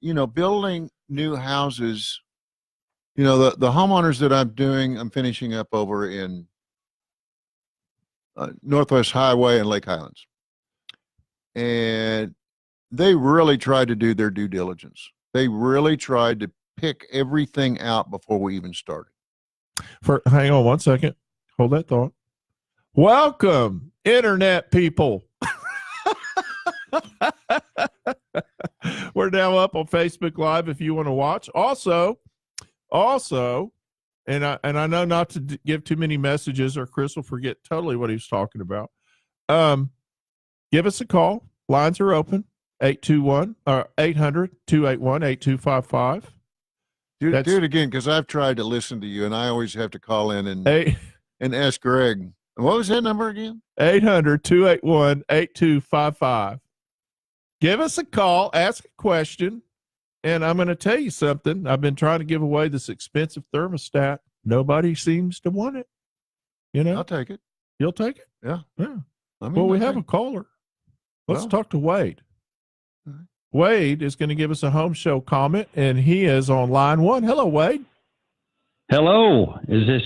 building new houses, the homeowners that I'm finishing up over in Northwest Highway and Lake Highlands. And they really tried to do their due diligence. They really tried to pick everything out before we even started. Hang on one second. Hold that thought. Welcome, Internet people. We're now up on Facebook Live if you want to watch. Also, and I know not to give too many messages or Chris will forget totally what he was talking about. Give us a call. Lines are open. 800-281-8255. Do it again, because I've tried to listen to you and I always have to call in and ask Greg. What was that number again? 800-281-8255. Give us a call, ask a question, and I'm going to tell you something. I've been trying to give away this expensive thermostat. Nobody seems to want it. I'll take it. You'll take it? Yeah. Well, we have a caller. Let's talk to Wade. Right. Wade is going to give us a home show comment, and he is on line 1. Hello, Wade. Hello. Is this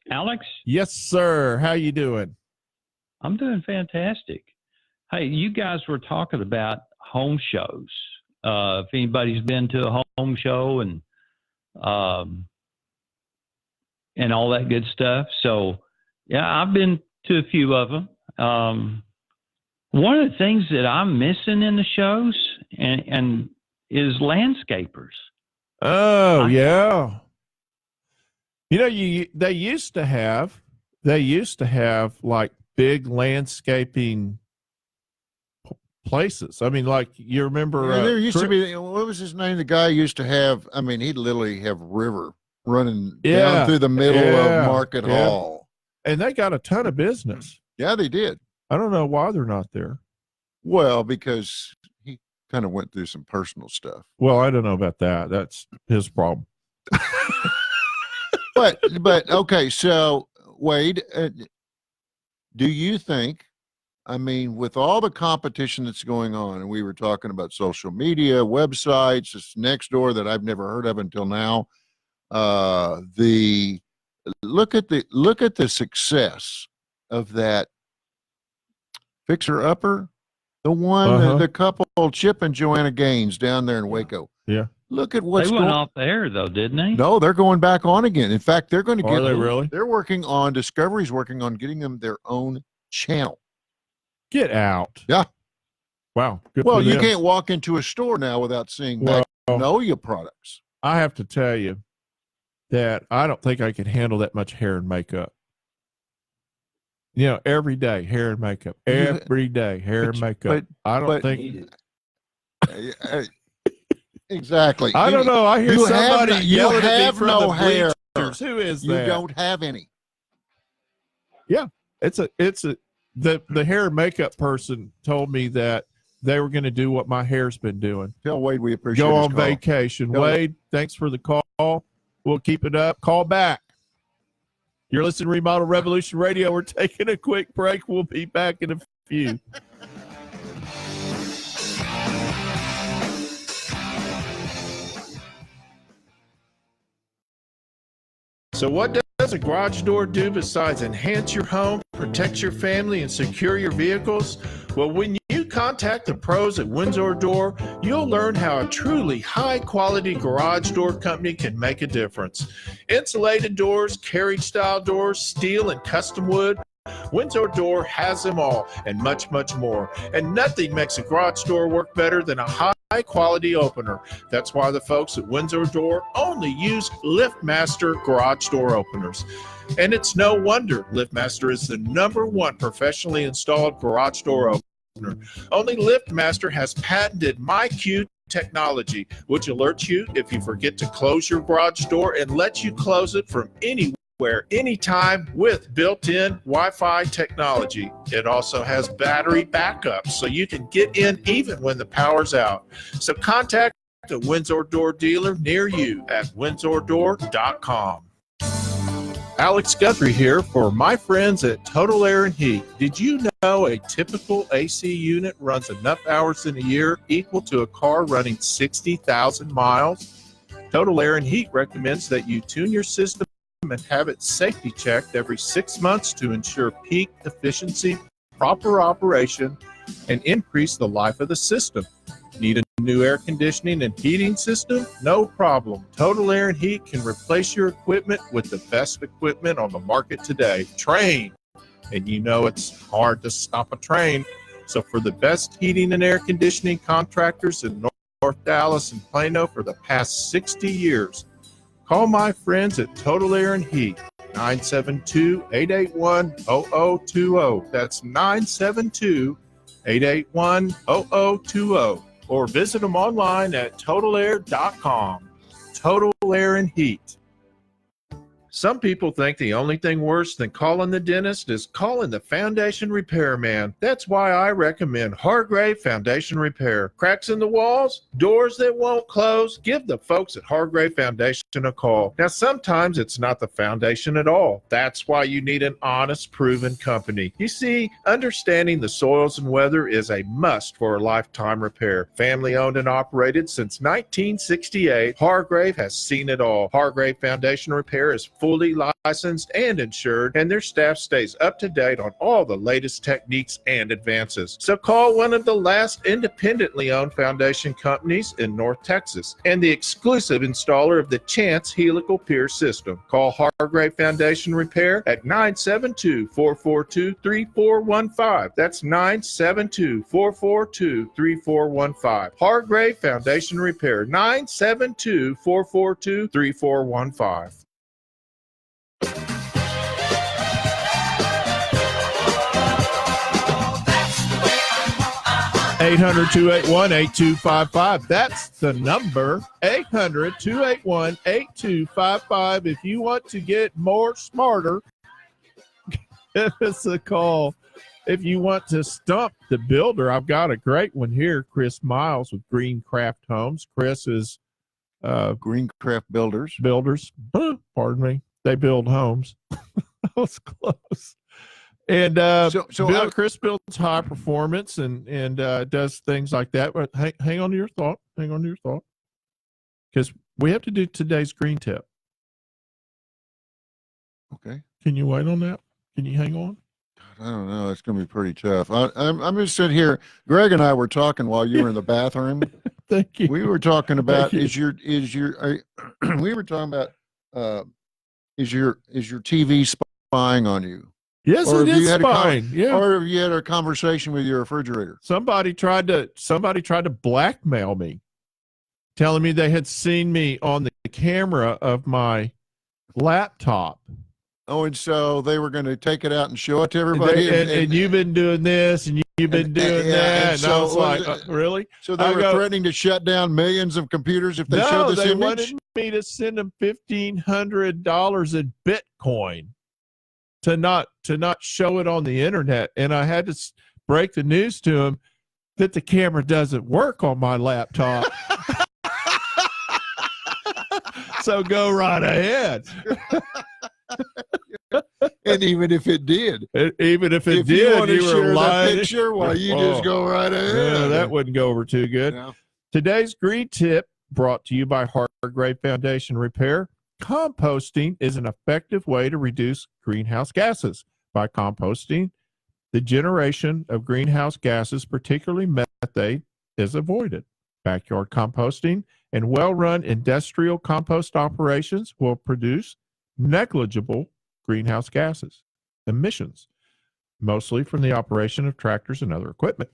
Alex? Yes, sir. How you doing? I'm doing fantastic. Hey, you guys were talking about home shows. If anybody's been to a home show and all that good stuff. So, yeah, I've been to a few of them. One of the things that I'm missing in the shows and is landscapers. Oh, yeah. They used to have like big landscaping places. I mean, like you remember there used to be, what was his name? The guy used to have, he'd literally have river running down through the middle of Market Hall. And they got a ton of business. Yeah, they did. I don't know why they're not there. Well, because he kind of went through some personal stuff. Well, I don't know about that. That's his problem. But okay, so Wade, do you think, with all the competition that's going on, and we were talking about social media, websites, this next door that I've never heard of until now, look at the success of that Fixer Upper, the one, the couple, Chip and Joanna Gaines down there in Waco. Yeah. Look at what's going on. They went off the air, though, didn't they? No, they're going back on again. In fact, they're going to get. Are they really? They're working on, Discovery's working on getting them their own channel. Get out. Yeah. Wow. Good well, for you them. can't walk into a store now without seeing Magnolia products. I have to tell you that I don't think I could handle that much hair and makeup. Every day, hair and makeup. Every day, hair and makeup. I don't think. Exactly. I don't know. I hear somebody yelling at me from the hair. bleachers. Who is that? You don't have any. Yeah, the hair and makeup person told me that they were going to do what my hair's been doing. Tell Wade we appreciate. Go on vacation. Wade, thanks for the call. We'll keep it up. Call back. You're listening to Remodel Revolution Radio. We're taking a quick break. We'll be back in a few. So what does a garage door do besides enhance your home, protect your family, and secure your vehicles? Well, when you contact the pros at Windsor Door, you'll learn how a truly high-quality garage door company can make a difference. Insulated doors, carriage-style doors, steel and custom wood, Windsor Door has them all and much, much more. And nothing makes a garage door work better than a high-quality opener. That's why the folks at Windsor Door only use LiftMaster garage door openers. And it's no wonder LiftMaster is the #1 professionally installed garage door opener. Only LiftMaster has patented MyQ technology, which alerts you if you forget to close your garage door and lets you close it from anywhere, anytime, with built-in Wi-Fi technology. It also has battery backup, so you can get in even when the power's out. So contact a Windsor Door dealer near you at windsordor.com. Alex Guthrie here for my friends at Total Air and Heat. Did you know a typical AC unit runs enough hours in a year equal to a car running 60,000 miles? Total Air and Heat recommends that you tune your system and have it safety checked every 6 months to ensure peak efficiency, proper operation, and increase the life of the system. Need a new air conditioning and heating system? No problem. Total Air and Heat can replace your equipment with the best equipment on the market today. Train. And you know it's hard to stop a train. So for the best heating and air conditioning contractors in North Dallas and Plano for the past 60 years, call my friends at Total Air and Heat. 972-881-0020. That's 972-881-0020. Or visit them online at totalair.com. Total Air and Heat. Some people think the only thing worse than calling the dentist is calling the foundation repairman. That's why I recommend Hargrave Foundation Repair. Cracks in the walls, doors that won't close, give the folks at Hargrave Foundation a call. Now, sometimes it's not the foundation at all. That's why you need an honest, proven company. You see, understanding the soils and weather is a must for a lifetime repair. Family owned and operated since 1968, Hargrave has seen it all. Hargrave Foundation Repair is fully licensed and insured, and their staff stays up to date on all the latest techniques and advances. So call one of the last independently owned foundation companies in North Texas and the exclusive installer of the Chance helical pier system. Call Hargrave Foundation Repair at 972-442-3415. That's 972-442-3415. Hargrave Foundation Repair, 972-442-3415. 800-281-8255. That's the number. 800-281-8255. If you want to get more smarter, give us a call. If you want to stump the builder, I've got a great one here. Chris Miles with Greencraft Homes. Chris is Greencraft Builders. Pardon me. They build homes. That was close. And Chris builds high performance and does things like that. But hang on to your thought. Because we have to do today's green tip. Okay. Can you wait on that? Can you hang on? I don't know. It's going to be pretty tough. I'm going to sit here. Greg and I were talking while you were in the bathroom. Thank you. We were talking about we were talking about is your TV spying on you? Yes, or it is spying. Yeah. Or have you had a conversation with your refrigerator? Somebody tried to blackmail me, telling me they had seen me on the camera of my laptop. Oh, and so they were going to take it out and show it to everybody. And you've been doing this, and you've been doing that. And I was like, really? So they were threatening to shut down millions of computers if they showed this image? No, they wanted me to send them $1,500 in Bitcoin to not show it on the internet. And I had to break the news to them that the camera doesn't work on my laptop. So go right ahead. And even if it did, you were lying. Picture, well, you just go right ahead. Yeah, that wouldn't go over too good. No. Today's green tip brought to you by Hargrave Foundation Repair. Composting is an effective way to reduce greenhouse gases. By composting, the generation of greenhouse gases, particularly methane, is avoided. Backyard composting and well-run industrial compost operations will produce negligible greenhouse gases emissions, mostly from the operation of tractors and other equipment.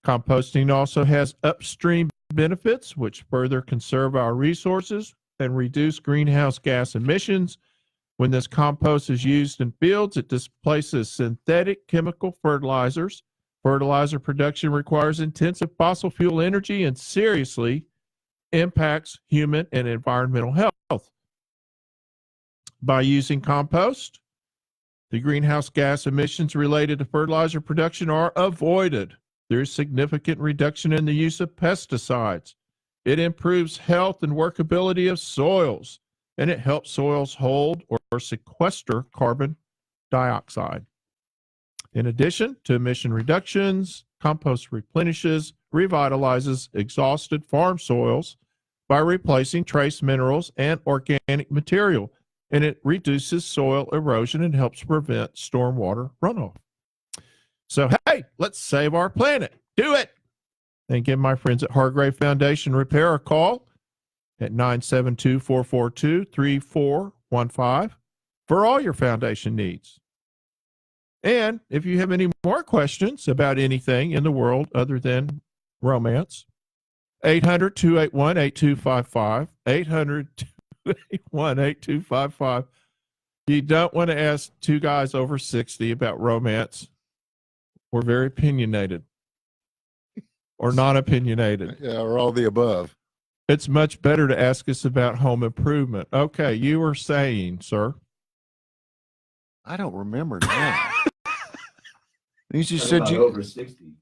Composting also has upstream benefits, which further conserve our resources and reduce greenhouse gas emissions. When this compost is used in fields, it displaces synthetic chemical fertilizers. Fertilizer production requires intensive fossil fuel energy and seriously impacts human and environmental health. By using compost, the greenhouse gas emissions related to fertilizer production are avoided. There is significant reduction in the use of pesticides. It improves health and workability of soils. and it helps soils hold or sequester carbon dioxide. In addition to emission reductions, compost replenishes, revitalizes exhausted farm soils by replacing trace minerals and organic material, and it reduces soil erosion and helps prevent stormwater runoff. So, hey, let's save our planet. Do it. And give my friends at Hargrave Foundation Repair a call at 972-442-3415 for all your foundation needs. And if you have any more questions about anything in the world other than romance, 800-281-8255, 800-281-8255. You don't want to ask two guys over 60 about romance. We're very opinionated or not opinionated. Yeah, or all the above. It's much better to ask us about home improvement. Okay, you were saying, sir. I don't remember now. You just said you over 60.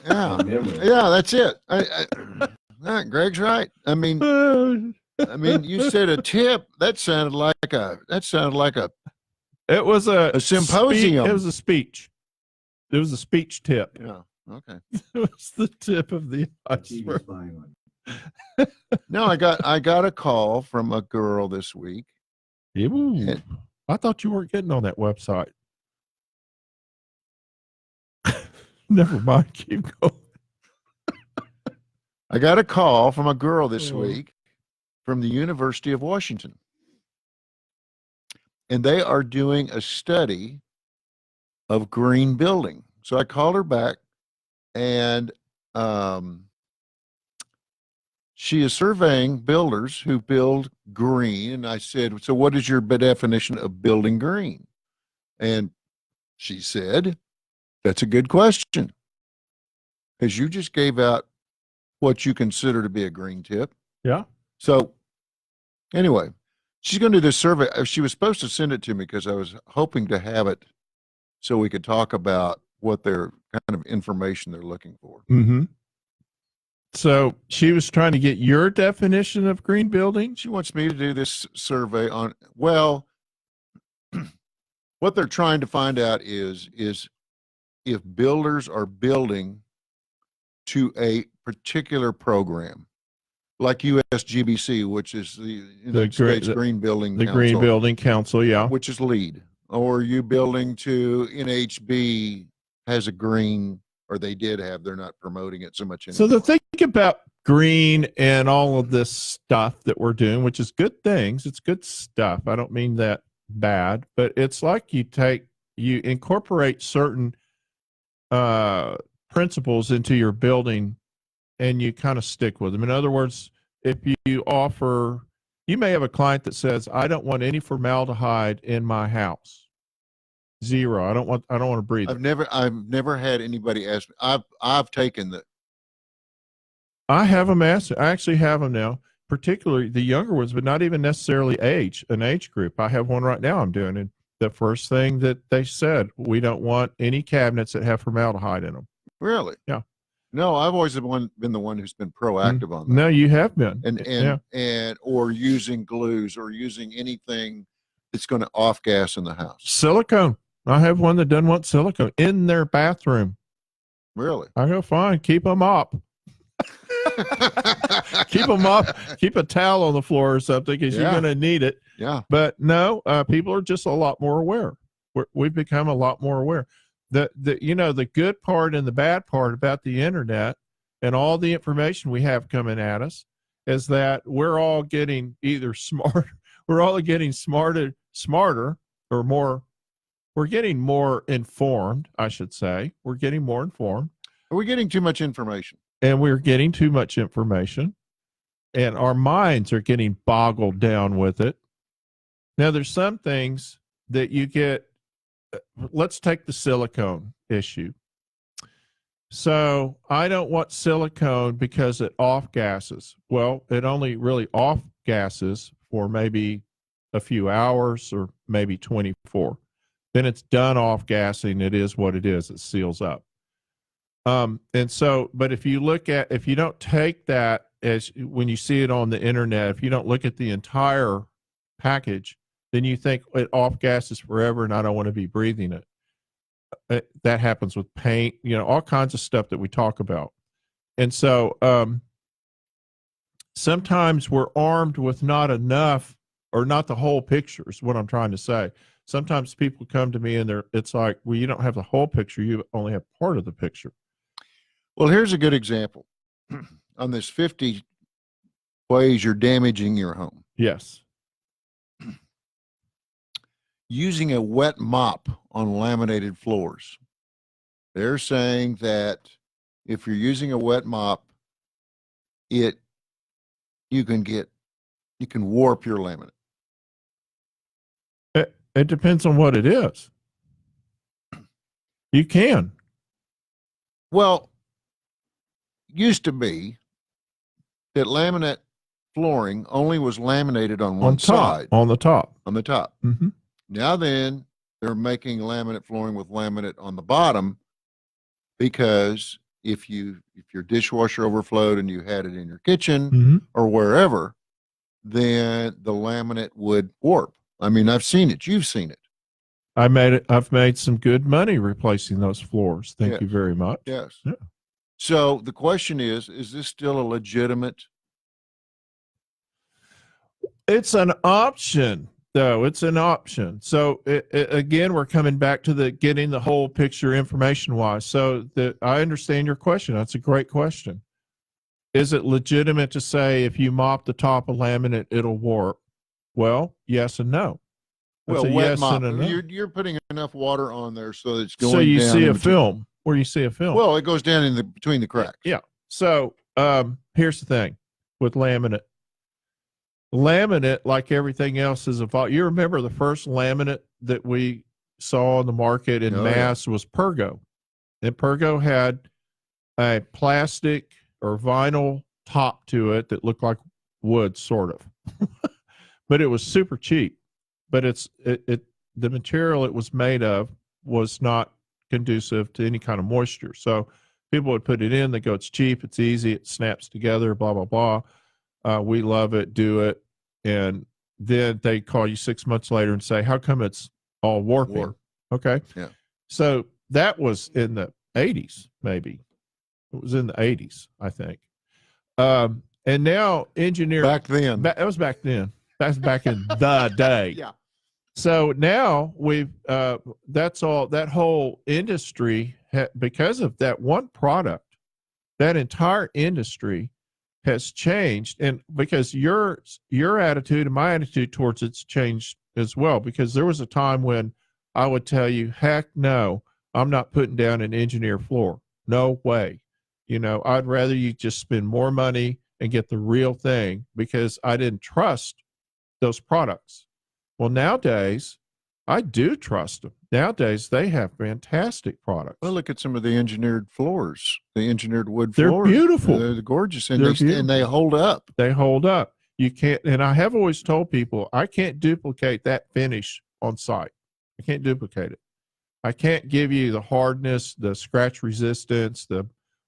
Yeah, yeah, that's it. Greg's right. I mean, you said a tip. That sounded like a. It was a symposium. It was a speech. It was a speech tip. Yeah. Okay. It was the tip of the iceberg. No, I got a call from a girl this week. Ew. I thought you weren't getting on that website. Never mind. Keep going. I got a call from a girl this week from the University of Washington. And they are doing a study of green building. So I called her back, and she is surveying builders who build green. And I said, so what is your definition of building green? And she said, that's a good question, because you just gave out what you consider to be a green tip. Yeah. So anyway, she's going to do this survey. She was supposed to send it to me because I was hoping to have it so we could talk about what their kind of information they're looking for. Mm-hmm. So she was trying to get your definition of green building? She wants me to do this survey on, well, what they're trying to find out is if builders are building to a particular program, like USGBC, which is the United States Green Building Council. The Green Building Council, yeah. Which is LEED. Or you building to NHB has a green, or they did have, they're not promoting it so much anymore. So the thing about green and all of this stuff that we're doing, which is good things, it's good stuff. I don't mean that bad, but it's like you incorporate certain principles into your building and you kind of stick with them. In other words, if you may have a client that says, I don't want any formaldehyde in my house. Zero. I don't want to breathe. I've never had anybody ask me. I've taken the. I have them asked. I actually have them now, particularly the younger ones, but not even necessarily an age group. I have one right now I'm doing, and the first thing that they said, we don't want any cabinets that have formaldehyde in them. Really? Yeah. No, I've always been the one who's been proactive on that. No, you have been. And or using glues or using anything that's going to off gas in the house. Silicone. I have one that doesn't want silicone in their bathroom. Really? I go, fine, keep them up. Keep them up. Keep a towel on the floor or something because you're going to need it. Yeah. But no, people are just a lot more aware. We've become a lot more aware. The good part and the bad part about the internet and all the information we have coming at us is that we're all getting either smart, we're all getting smarter or more. We're getting more informed, I should say. We're getting more informed. Are we getting too much information? And we're getting too much information. And our minds are getting boggled down with it. Now, there's some things that you get. Let's take the silicone issue. So I don't want silicone because it off gases. Well, it only really off gases for maybe a few hours or maybe 24. Then it's done off gassing. It is what it is. It seals up. And so, but if you don't take that as when you see it on the internet, if you don't look at the entire package, then you think it off gases forever and I don't want to be breathing it. That happens with paint, all kinds of stuff that we talk about. And so sometimes we're armed with not enough or not the whole picture is what I'm trying to say. Sometimes people come to me and it's like, well, you don't have the whole picture. You only have part of the picture. Well, here's a good example on this 50 ways you're damaging your home. Yes. Using a wet mop on laminated floors. They're saying that if you're using a wet mop, you can warp your laminate. It depends on what it is. You can. Well, used to be that laminate flooring only was laminated on one side. On the top. On the top. Mm-hmm. Now then, they're making laminate flooring with laminate on the bottom because if your dishwasher overflowed and you had it in your kitchen or wherever, then the laminate would warp. I mean, I've seen it. You've seen it. I've made some good money replacing those floors. Thank you very much. Yes. Yeah. So the question is this still a legitimate? It's an option, though. It's an option. So again, we're coming back to getting the whole picture information-wise. So I understand your question. That's a great question. Is it legitimate to say if you mop the top of laminate, it'll warp? Well, yes and no. That's Well, a wet yes mop. and a no. You're putting enough water on there so that it's going. So you down see a between. film where you see a film. Well, it goes down between the cracks. Yeah. So here's the thing with laminate. Laminate, like everything else, is evolved. You remember the first laminate that we saw on the market in mass was Pergo, and Pergo had a plastic or vinyl top to it that looked like wood, sort of, but it was super cheap. But the material it was made of was not conducive to any kind of moisture. So people would put it in, they go, it's cheap, it's easy, it snaps together, blah, blah, blah. We love it, do it. And then they call you 6 months later and say, how come it's all warping? Okay. Yeah. So that was in the 80s, maybe. It was in the 80s, I think. And now Back then. That was back then. That's back in the day. Yeah. So now that's all, that whole industry, because of that one product, that entire industry has changed. And because your attitude and my attitude towards it's changed as well, because there was a time when I would tell you, heck no, I'm not putting down an engineer floor. No way. I'd rather you just spend more money and get the real thing because I didn't trust those products. Well, nowadays, I do trust them. Nowadays, they have fantastic products. Well, look at some of the engineered floors, the engineered wood They're floors. beautiful. They're gorgeous, and Beautiful. and they hold up. They hold up. You can't, and I have always told people, I can't duplicate that finish on site. I can't duplicate it. I can't give you the hardness, the scratch resistance,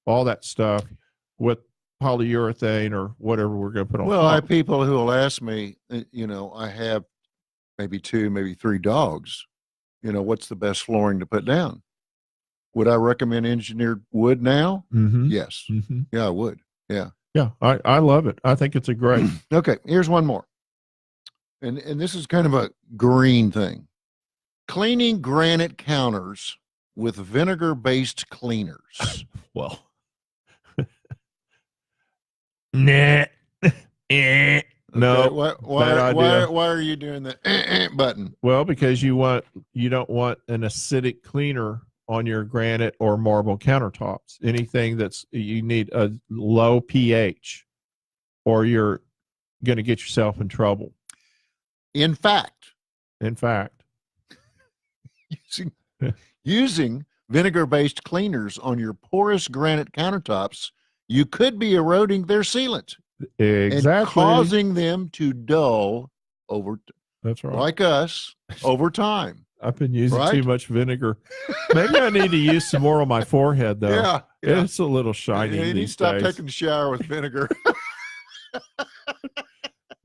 all that stuff with polyurethane or whatever we're going to put on. Well, I have people who will ask me, I have maybe 2, maybe 3 dogs. What's the best flooring to put down? Would I recommend engineered wood now? Mm-hmm. Yes. Mm-hmm. Yeah, I would. Yeah. Yeah, I love it. I think it's a great. Okay, here's one more. And this is kind of a green thing. Cleaning granite counters with vinegar-based cleaners. Well, nah. No. Okay, why are you doing the button? Well, because you don't want an acidic cleaner on your granite or marble countertops. Anything you need a low pH, or you're going to get yourself in trouble. In fact, using vinegar-based cleaners on your porous granite countertops, you could be eroding their sealant. Exactly. And causing them to dull over. That's right. Like us over time. I've been using too much vinegar. Maybe I need to use some more on my forehead, though. Yeah. It's a little shiny. You need to these stop days. taking a shower with vinegar.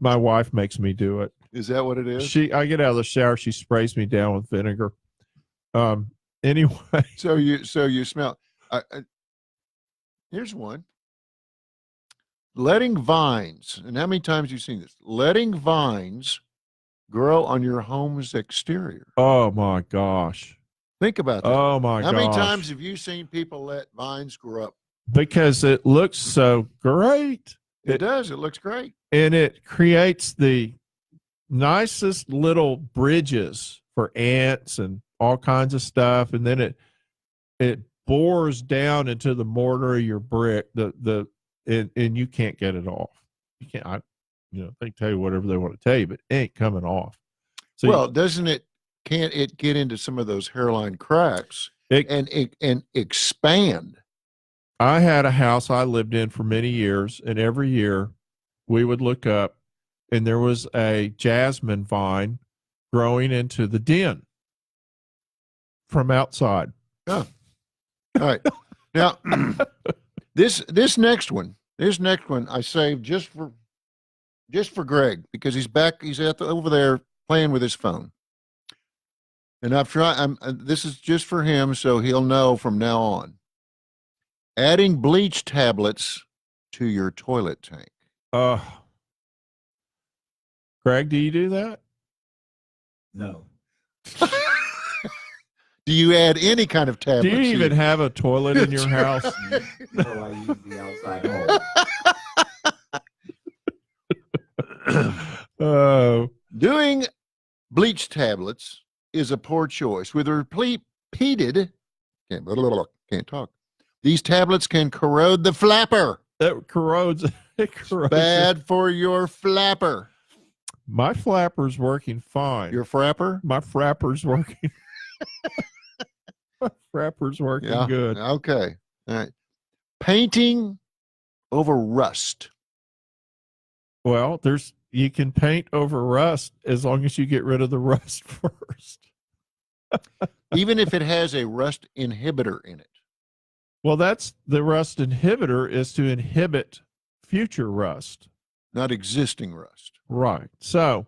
My wife makes me do it. Is that what it is? I get out of the shower, she sprays me down with vinegar. Anyway. So you smell. Here's one. Letting vines, and how many times have you seen this? Letting vines grow on your home's exterior. Oh my gosh. Think about that. Oh my gosh. How many times have you seen people let vines grow up? Because it looks so great. It does. It looks great. And it creates the nicest little bridges for ants and all kinds of stuff. And then it bores down into the mortar of your brick, and you can't get it off. You can't. They tell you whatever they want to tell you, but it ain't coming off. So can't it get into some of those hairline cracks and expand? I had a house I lived in for many years, and every year we would look up, and there was a jasmine vine growing into the den from outside. Oh. All right. Now, this next one I saved just for Greg, because he's over there playing with his phone. And I've tried, this is just for him, so he'll know from now on. Adding bleach tablets to your toilet tank. Greg, do you do that? No. Do you add any kind of tablets? Do you even have a toilet in your house? No, I use the outside hole. Doing bleach tablets is a poor choice. With repeated, can't talk. These tablets can corrode the flapper. That corrodes. It corrodes. Bad for your flapper. My flapper's working fine. Your frapper? My frapper's working. My frapper's working good. Okay. All right. Painting over rust. Well, you can paint over rust as long as you get rid of the rust first. Even if it has a rust inhibitor in it. Well, that's the rust inhibitor is to inhibit future rust. Not existing rust. Right. So,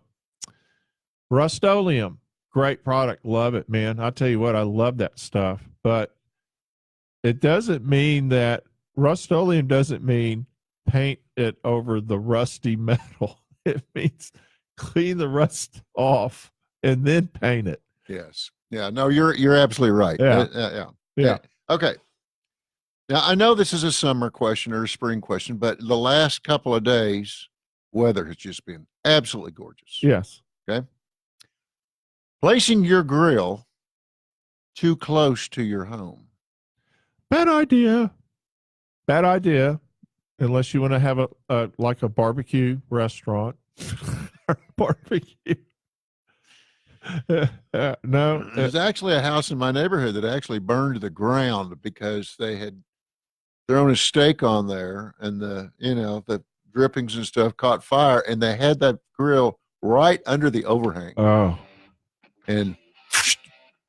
Rust-Oleum, great product. Love it, man. I tell you what, I love that stuff. But it doesn't mean that Rust-Oleum doesn't mean paint it over the rusty metal. It means clean the rust off and then paint it. Yes. Yeah. No, you're absolutely right. Yeah. Okay. Now, I know this is a summer question or a spring question, but the last couple of days, weather has just been absolutely gorgeous. Yes. Okay. Placing your grill too close to your home. Bad idea. Unless you want to have a barbecue restaurant. Barbecue. No. There's actually a house in my neighborhood that actually burned to the ground because they had thrown a steak on there, and the drippings and stuff caught fire, and they had that grill right under the overhang. Oh. And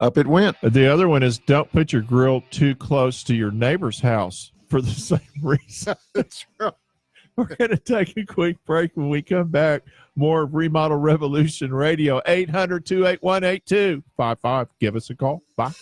up it went. The other one is don't put your grill too close to your neighbor's house for the same reason. That's right. We're going to take a quick break. When we come back, more of Remodel Revolution Radio, 800-281-8255. Give us a call. Bye.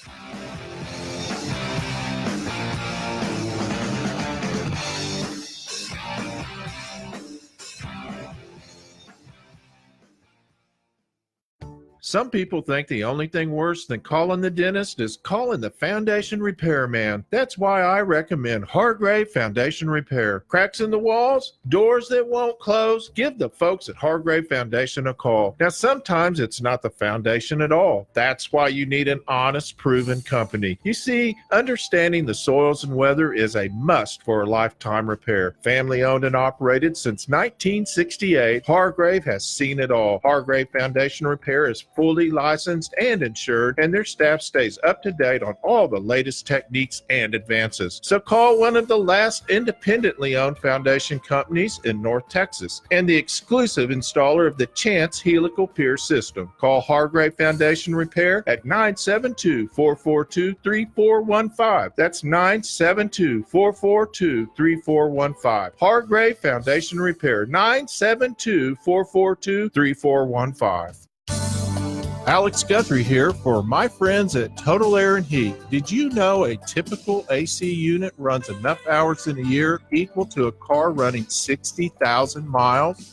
Some people think the only thing worse than calling the dentist is calling the foundation repairman. That's why I recommend Hargrave Foundation Repair. Cracks in the walls, doors that won't close, give the folks at Hargrave Foundation a call. Now, sometimes it's not the foundation at all. That's why you need an honest, proven company. You see, understanding the soils and weather is a must for a lifetime repair. Family owned and operated since 1968, Hargrave has seen it all. Hargrave Foundation Repair is fully licensed and insured, and their staff stays up to date on all the latest techniques and advances. So call one of the last independently owned foundation companies in North Texas and the exclusive installer of the Chance helical pier system. Call Hargrave Foundation Repair at 972-442-3415. That's 972-442-3415. Hargrave Foundation Repair, 972-442-3415. Alex Guthrie here for my friends at Total Air and Heat. Did you know a typical AC unit runs enough hours in a year equal to a car running 60,000 miles?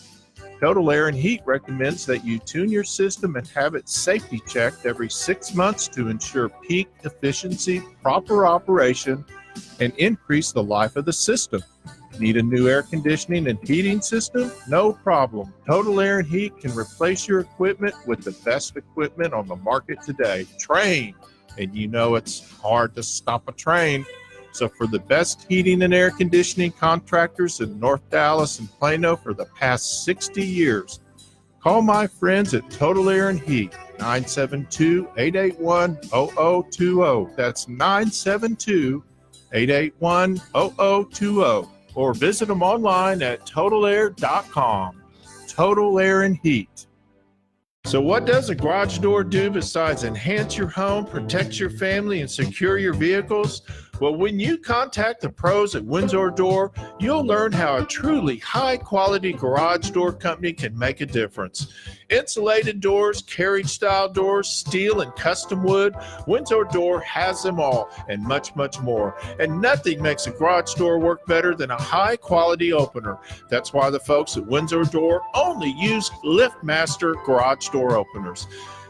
Total Air and Heat recommends that you tune your system and have it safety checked every 6 months to ensure peak efficiency, proper operation, and increase the life of the system. Need a new air conditioning and heating system? No problem. Total Air and Heat can replace your equipment with the best equipment on the market today. Train. And you know it's hard to stop a train. So for the best heating and air conditioning contractors in North Dallas and Plano for the past 60 years, call my friends at Total Air and Heat, 972-881-0020. That's 972-881-0020. Or visit them online at totalair.com. Total Air and Heat. So what does a garage door do besides enhance your home, protect your family, and secure your vehicles? Well, when you contact the pros at Windsor Door, you'll learn how a truly high-quality garage door company can make a difference. Insulated doors, carriage-style doors, steel and custom wood, Windsor Door has them all and much, much more. And nothing makes a garage door work better than a high-quality opener. That's why the folks at Windsor Door only use LiftMaster garage door openers.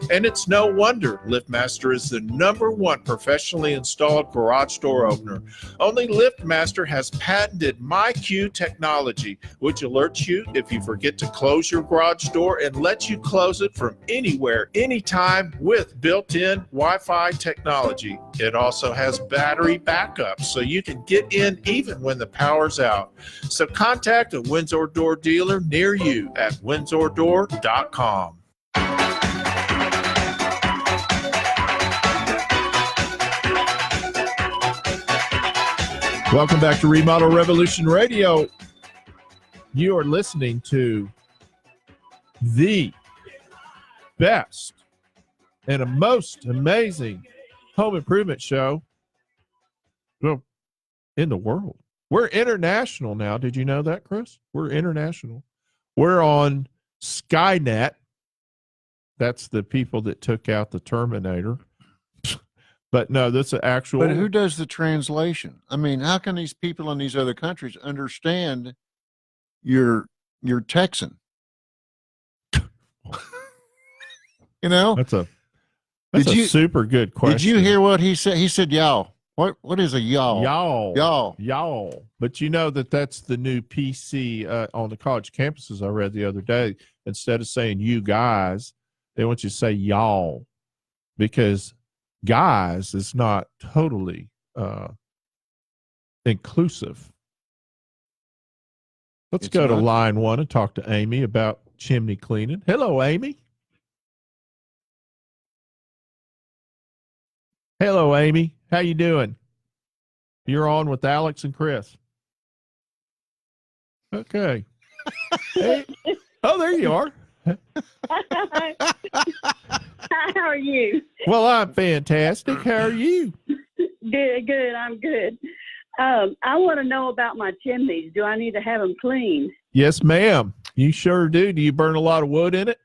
And it's no wonder LiftMaster is the #1 professionally installed garage door opener. Only LiftMaster has patented MyQ technology, which alerts you if you forget to close your garage door and lets you close it from anywhere, anytime with built-in Wi-Fi technology. It also has battery backup, so you can get in even when the power's out. So contact a Windsor Door dealer near you at windsordoor.com. Welcome back to Remodel Revolution Radio. You are listening to the best and a most amazing home improvement show, well, in the world. We're international now. Did you know that, Chris? We're international. We're on Skynet. That's the people that took out the Terminator. But no, that's an actual. But who does the translation? I mean, how can these people in these other countries understand your Texan? You know, that's a super good question. Did you hear what he said? He said, "Y'all." What is a y'all? Y'all. But you know that's the new PC on the college campuses I read the other day. Instead of saying you guys, they want you to say y'all, because guys is not totally inclusive. Let's go to line 1 and talk to Amy about chimney cleaning. Hello, Amy. Hello, Amy. How you doing? You're on with Alex and Chris. Okay. Hey. Oh, there you are. Hi, how are you? Well, I'm fantastic. How are you? Good. I'm good. I want to know about my chimneys. Do I need to have them cleaned? Yes, ma'am. You sure do. Do you burn a lot of wood in it?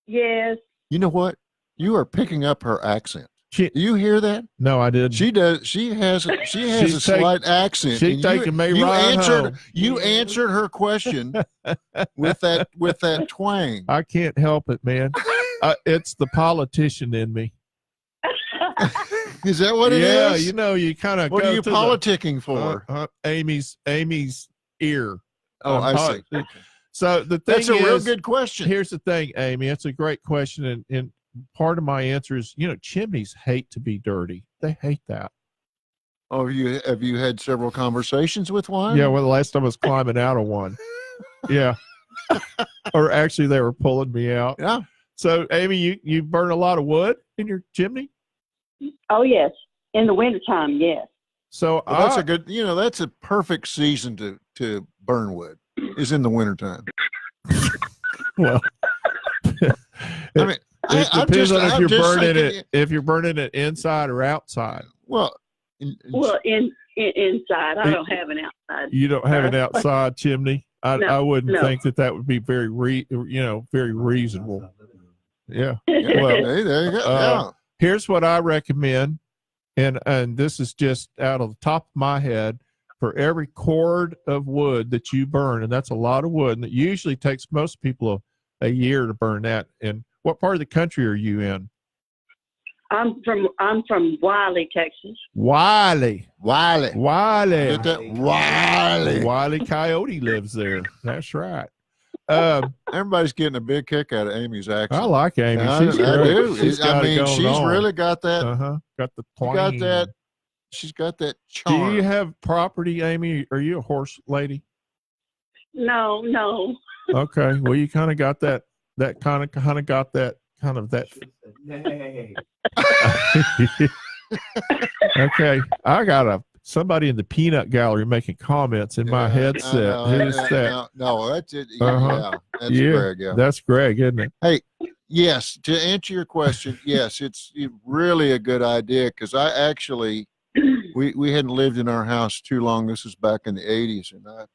Yes. You know what? You are picking up her accent. Do you hear that? No, I didn't. She does. She has a slight accent. She's taking me right home. You answered her question with that twang. I can't help it, man. It's the politician in me. Is that what it is? Yeah, you know, you kind of. What are you politicking for? Amy's ear. Oh, I see. So the thing that's a real good question. Here's the thing, Amy. It's a great question, and part of my answer is, chimneys hate to be dirty. They hate that. Oh, have you had several conversations with one? Yeah, well, the last time I was climbing out of one. Yeah. Or actually, they were pulling me out. Yeah. So, Amy, you burn a lot of wood in your chimney? Oh, yes. In the wintertime, yes. So Well, that's a good, that's a perfect season to burn wood is in the wintertime. well, I mean, it I'm depends just, on if I'm you're just burning thinking, it, if you're burning it inside or outside. well, Well, inside. I It- don't have an outside. You don't have an outside chimney. I No, wouldn't no. think that would be very very reasonable. Yeah. yeah, Well, hey, there you go. Yeah. Here's what I recommend, and this is just out of the top of my head. For every cord of wood that you burn, and that's a lot of wood, and it usually takes most people a year to burn that. And what part of the country are you in? I'm from Wiley, Texas. Wiley. Get that? Wiley. Wiley Coyote lives there. That's right. Everybody's getting a big kick out of Amy's accent. I like Amy. I She's do. great. She's got it going she's on. really got that. Got the She twang. got that. She's got that Do charm. you have property, Amy? Are you a horse lady? No. Okay. Well, you kind of got that got that. Hey. Okay. I got somebody in the peanut gallery making comments in my headset. Who's that? No, that's it. Uh-huh. Yeah, that's Yeah, Greg. Yeah. that's Greg, isn't it? Yes. To answer your question, yes, it's really a good idea because I actually we hadn't lived in our house too long. This was back in the 80s, and I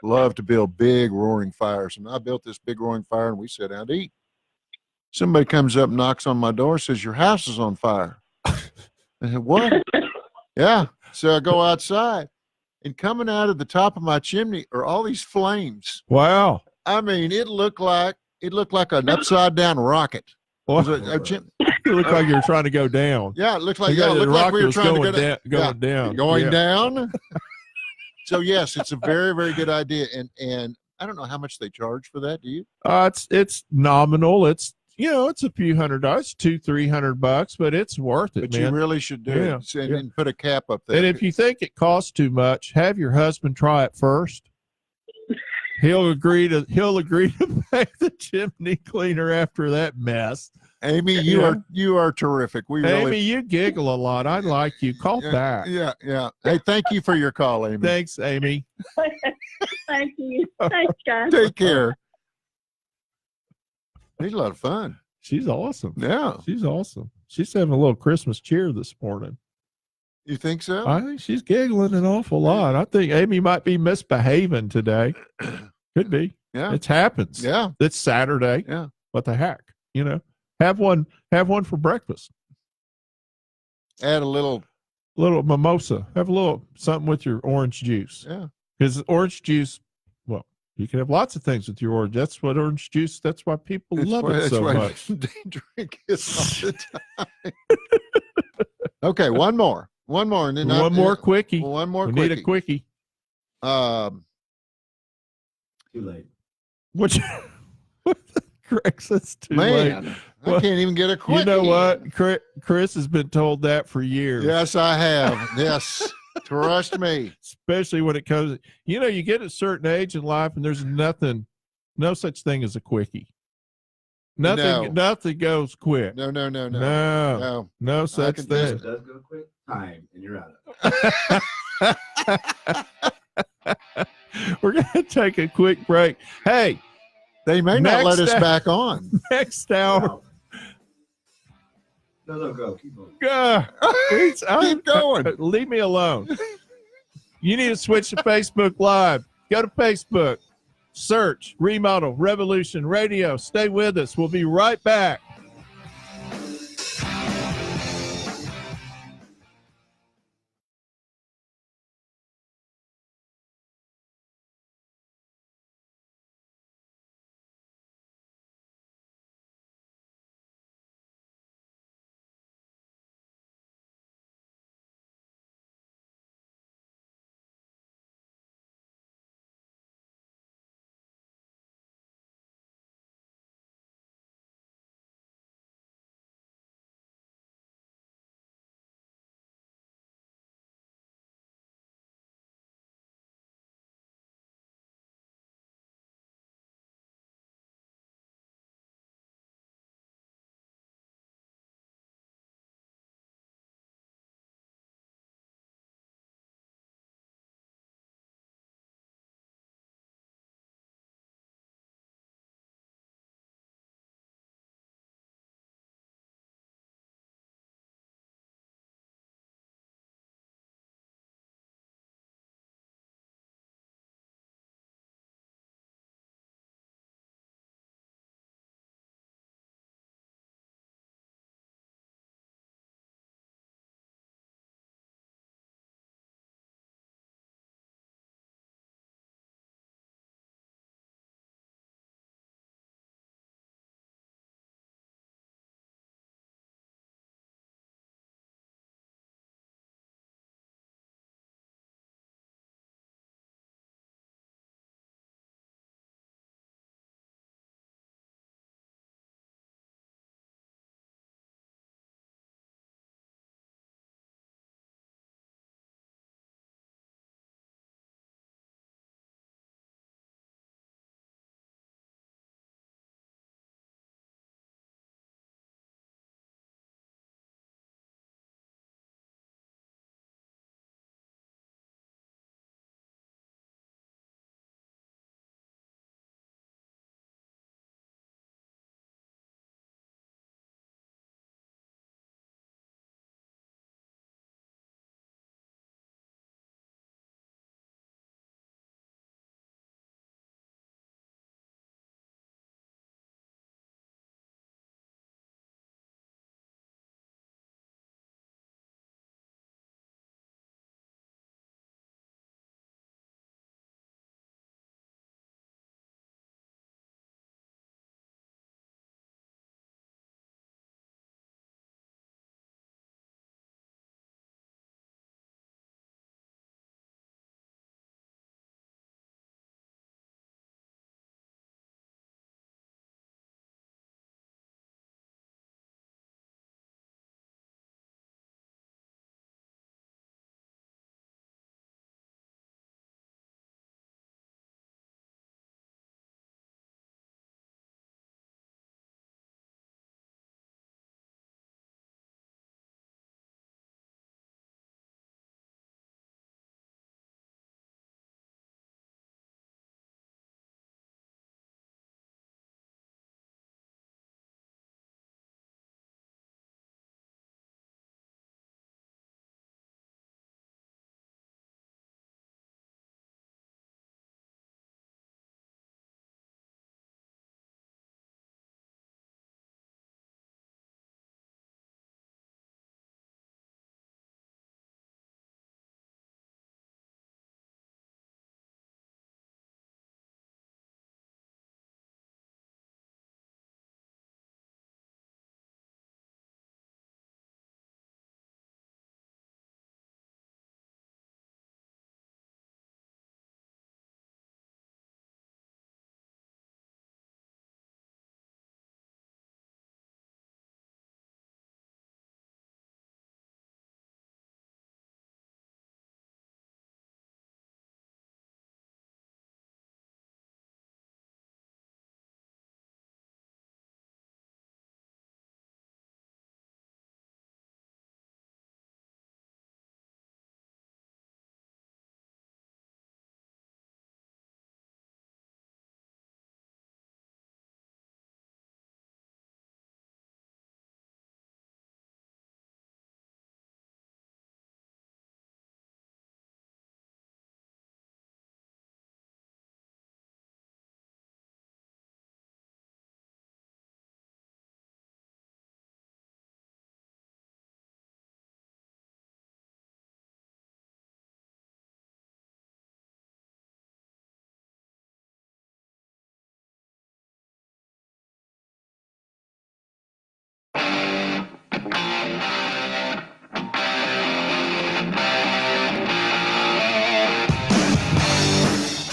love to build big roaring fires. And I built this big roaring fire, and we sat down to eat. Somebody comes up, knocks on my door, says, "Your house is on fire." I said, "What?" Yeah. So I go outside, and coming out of the top of my chimney are all these flames. Wow. I mean, it looked like an upside down rocket. Well, It was a chim- it looked like you were trying to go down. yeah, it looked like The we were rocket trying to was go down. going down. Going Yeah. down. So yes, it's a very, very good idea. And I don't know how much they charge for that. Do you? It's nominal. It's it's a few $100, $200-$300, but it's worth it, But man. you really should do Yeah, it and put a cap up there. And if you think it costs too much, have your husband try it first. He'll agree to pay the chimney cleaner after that mess. Amy, you are terrific. We Amy, really you giggle a lot. I like you. Call back. yeah. Hey, thank you for your call, Amy. Thanks, Amy. Thank you. Thanks, guys. Take care. He's a lot of fun. She's awesome. Yeah. She's awesome. She's having a little Christmas cheer this morning. You think so? I think she's giggling an awful lot. I think Amy might be misbehaving today. Could be. Yeah. It happens. Yeah. It's Saturday. Yeah. What the heck? Have one for breakfast. Add a little. Little mimosa. Have a little something with your orange juice. Yeah. Because orange juice, well, you can have lots of things with your orange. That's what orange juice, that's why people love it so much. They drink it all the time. Okay, one more. And then One more quickie. One more We quickie. need a quickie. Too late. Which Greg says too Man, late. I can't even get a quickie. You know what? Chris has been told that for years. Yes, I have. Yes. Trust me. Especially when it comes, you get a certain age in life and there's no such thing as a quickie. Nothing goes quick. No. No such can thing. It does go quick. Time, and you're out of it. We're going to take a quick break. Hey, They may not let us Next- back on. next hour. No, go. Keep going. Keep going. Leave me alone. You need to switch to Facebook Live. Go to Facebook. Search Remodel Revolution Radio. Stay with us. We'll be right back.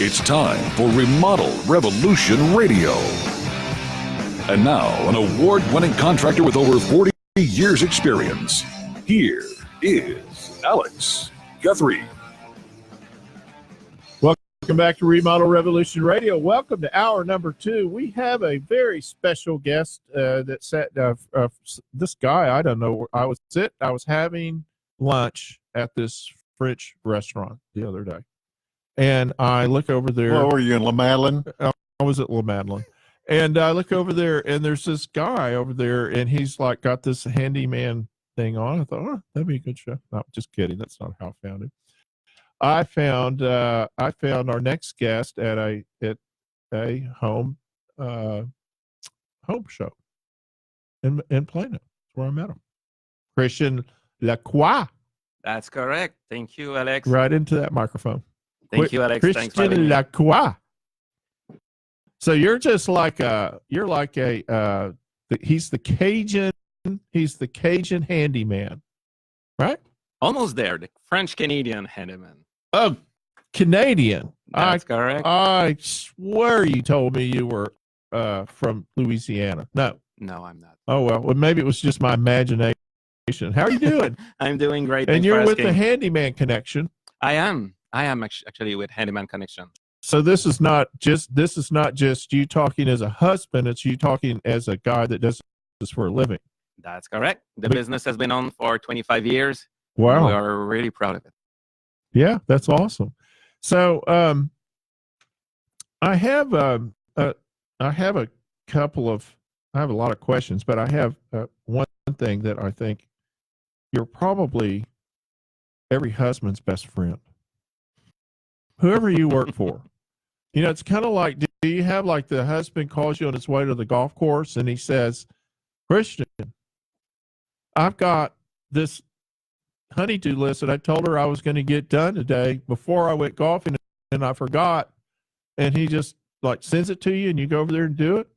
It's time for Remodel Revolution Radio. And now, an award-winning contractor with over 40 years' experience. Here is Alex Guthrie. Welcome back to Remodel Revolution Radio. Welcome to hour number 2. We have a very special guest that sat. This guy, I don't know where I was having lunch at this French restaurant the other day, and I look over there. Well, were you in La Madeleine? I was at La Madeleine, and I look over there, and there's this guy over there, and he's like got this handyman thing on. I thought, oh, that'd be a good show. No, just kidding. That's not how I found it. I found our next guest at a home show in Plano. That's where I met him. Christian LaCroix. That's correct. Thank you, Alex. Right into that microphone. Thank you, Alex. Thanks for having Christian me. LaCroix. So you're just like he's the Cajun handyman, right? Almost there. The French-Canadian handyman. Oh, Canadian. That's correct. I swear you told me you were from Louisiana. No, No, I'm not. Oh, well, maybe it was just my imagination. How are you doing? I'm doing great. And Thanks you're for with the asking. Handyman Connection. I am actually with Handyman Connection. So this is not just you talking as a husband. It's you talking as a guy that does this for a living. That's correct. The business has been on for 25 years. Wow. We are really proud of it. Yeah, that's awesome. So I have a lot of questions, but I have one thing that I think you're probably every husband's best friend. Whoever you work for. You know, it's kind of like, do you have like the husband calls you on his way to the golf course and he says, Christian, I've got this honey-do list that I told her I was going to get done today before I went golfing and I forgot. And he just like sends it to you and you go over there and do it.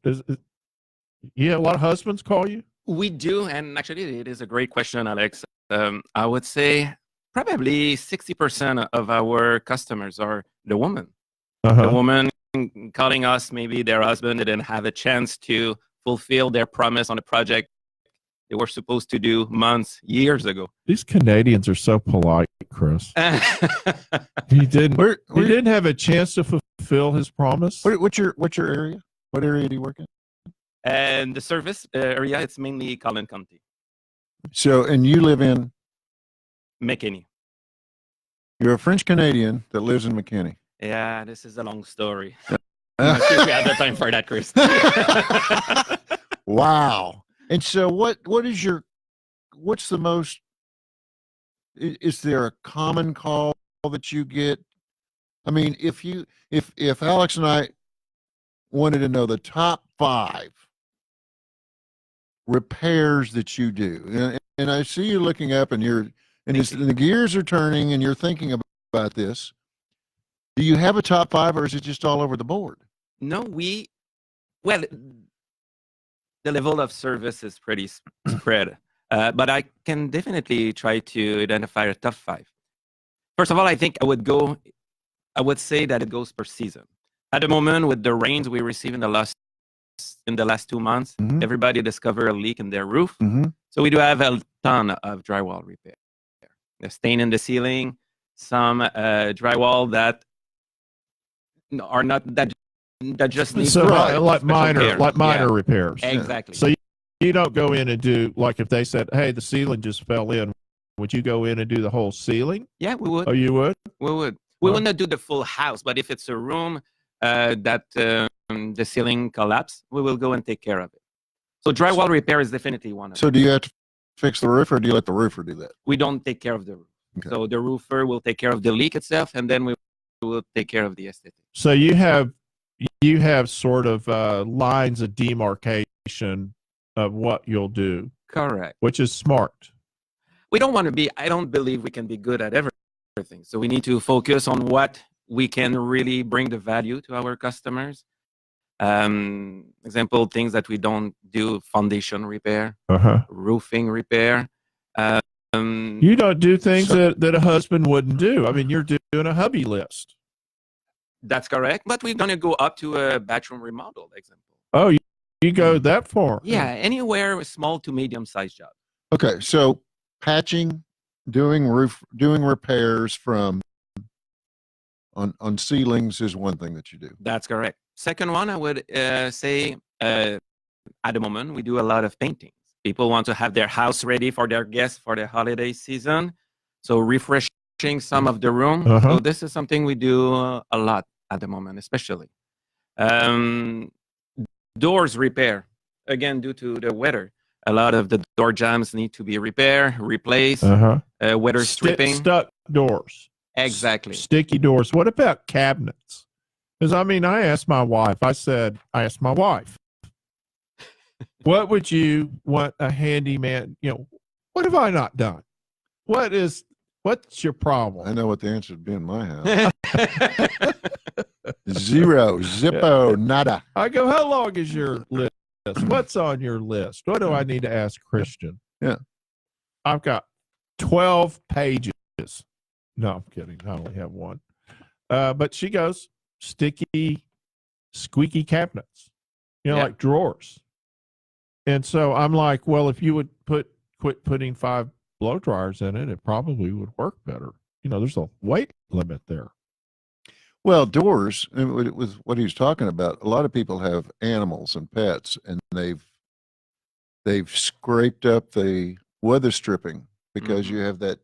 You have a lot of husbands call you? We do, and actually it is a great question, Alex. I would say probably 60% of our customers are the woman. The woman calling us, maybe their husband didn't have a chance to fulfill their promise on a project they were supposed to do months, years ago. These Canadians are so polite, Chris. He didn't have a chance to fulfill his promise. What's your area? What area do you work in? And the service area, it's mainly Collin County. So, and you live in? McKinney. You're a French Canadian that lives in McKinney. Yeah, this is a long story. I'm not sure if we have the time for that, Chris. Wow. And so what's the most, is there a common call that you get? I mean, if Alex and I wanted to know the top 5 repairs that you do, and I see you looking up and the gears are turning and you're thinking about this. Do you have a top 5 or is it just all over the board? No, the level of service is pretty spread, but I can definitely try to identify a top 5. First of all, I think I would say that it goes per season. At the moment, with the rains we received in the last 2 months, Mm-hmm. everybody discovered a leak in their roof. Mm-hmm. So we do have a ton of drywall repair. The stain in the ceiling, some drywall that are not that just need So like special minor care. repairs. Exactly. So you don't go in and do, like if they said, hey, the ceiling just fell in, would you go in and do the whole ceiling? Yeah, we would. Oh, you would? We would. We would not do the full house, but if it's a room that the ceiling collapsed, we will go and take care of it. So drywall repair is definitely one of them. So do you have to fix the roof or do you let the roofer do that? We don't take care of the roof. Okay. So the roofer will take care of the leak itself, and then we will take care of the aesthetic. So you have sort of lines of demarcation of what you'll do, Correct. which is smart. We don't want to be, I don't believe we can be good at everything. So we need to focus on what we can really bring the value to our customers. Example, things that we don't do: foundation repair, roofing repair, You don't do things that a husband wouldn't do. I mean, you're doing a hubby list. That's correct. But we're going to go up to a bathroom remodel example. Oh, you go that far? Yeah, anywhere small to medium sized job. Okay, so patching, doing repairs from on ceilings is one thing that you do. That's correct. Second one, I would say at the moment we do a lot of paintings. People want to have their house ready for their guests for the holiday season, so refreshing some of the room. So this is something we do a lot at the moment, especially. Doors repair, again, due to the weather. A lot of the door jambs need to be repaired, replaced, weather stripping. Stuck doors. Exactly. Sticky doors. What about cabinets? Because, I mean, I asked my wife, what would you want a handyman, what have I not done? What's your problem? I know what the answer would be in my house. Zero, zippo, nada. I go, how long is your list? What's on your list? What do I need to ask Christian? Yeah. I've got 12 pages. No, I'm kidding. I only have one. But she goes, sticky, squeaky cabinets, like drawers. And so I'm like, well, if you would quit putting 5 blow dryers in it, it probably would work better. There's a weight limit there. Well, doors, with what he was talking about, a lot of people have animals and pets, and they've scraped up the weather stripping because you have that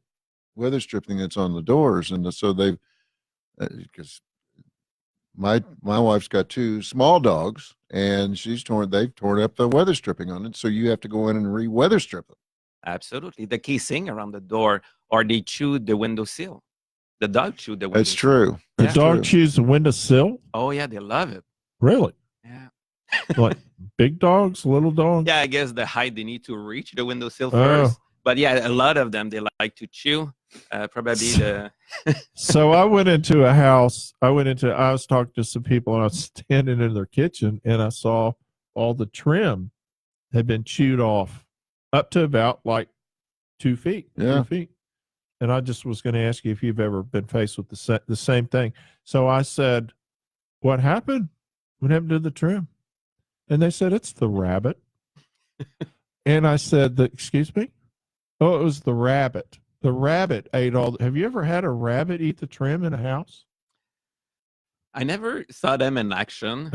weather stripping that's on the doors, and so they've because my wife's got 2 small dogs, and they've torn up the weather stripping on it, so you have to go in and re-weather strip them. Absolutely. The casing around the door, or they chewed the windowsill. The dog chewed the windowsill. That's true. The dog chews the windowsill? Oh, yeah, they love it. Really? Yeah. Like big dogs, little dogs? Yeah, I guess the height, they need to reach the windowsill first. But yeah, a lot of them, they like to chew. Probably So I went into a house. I was talking to some people, and I was standing in their kitchen, and I saw all the trim had been chewed off up to about like 2 feet. Yeah. 2 feet. And I just was going to ask you if you've ever been faced with the same thing. So I said, what happened? What happened to the trim? And they said, it's the rabbit. And I said, excuse me? Oh, it was the rabbit. The rabbit ate have you ever had a rabbit eat the trim in a house? I never saw them in action.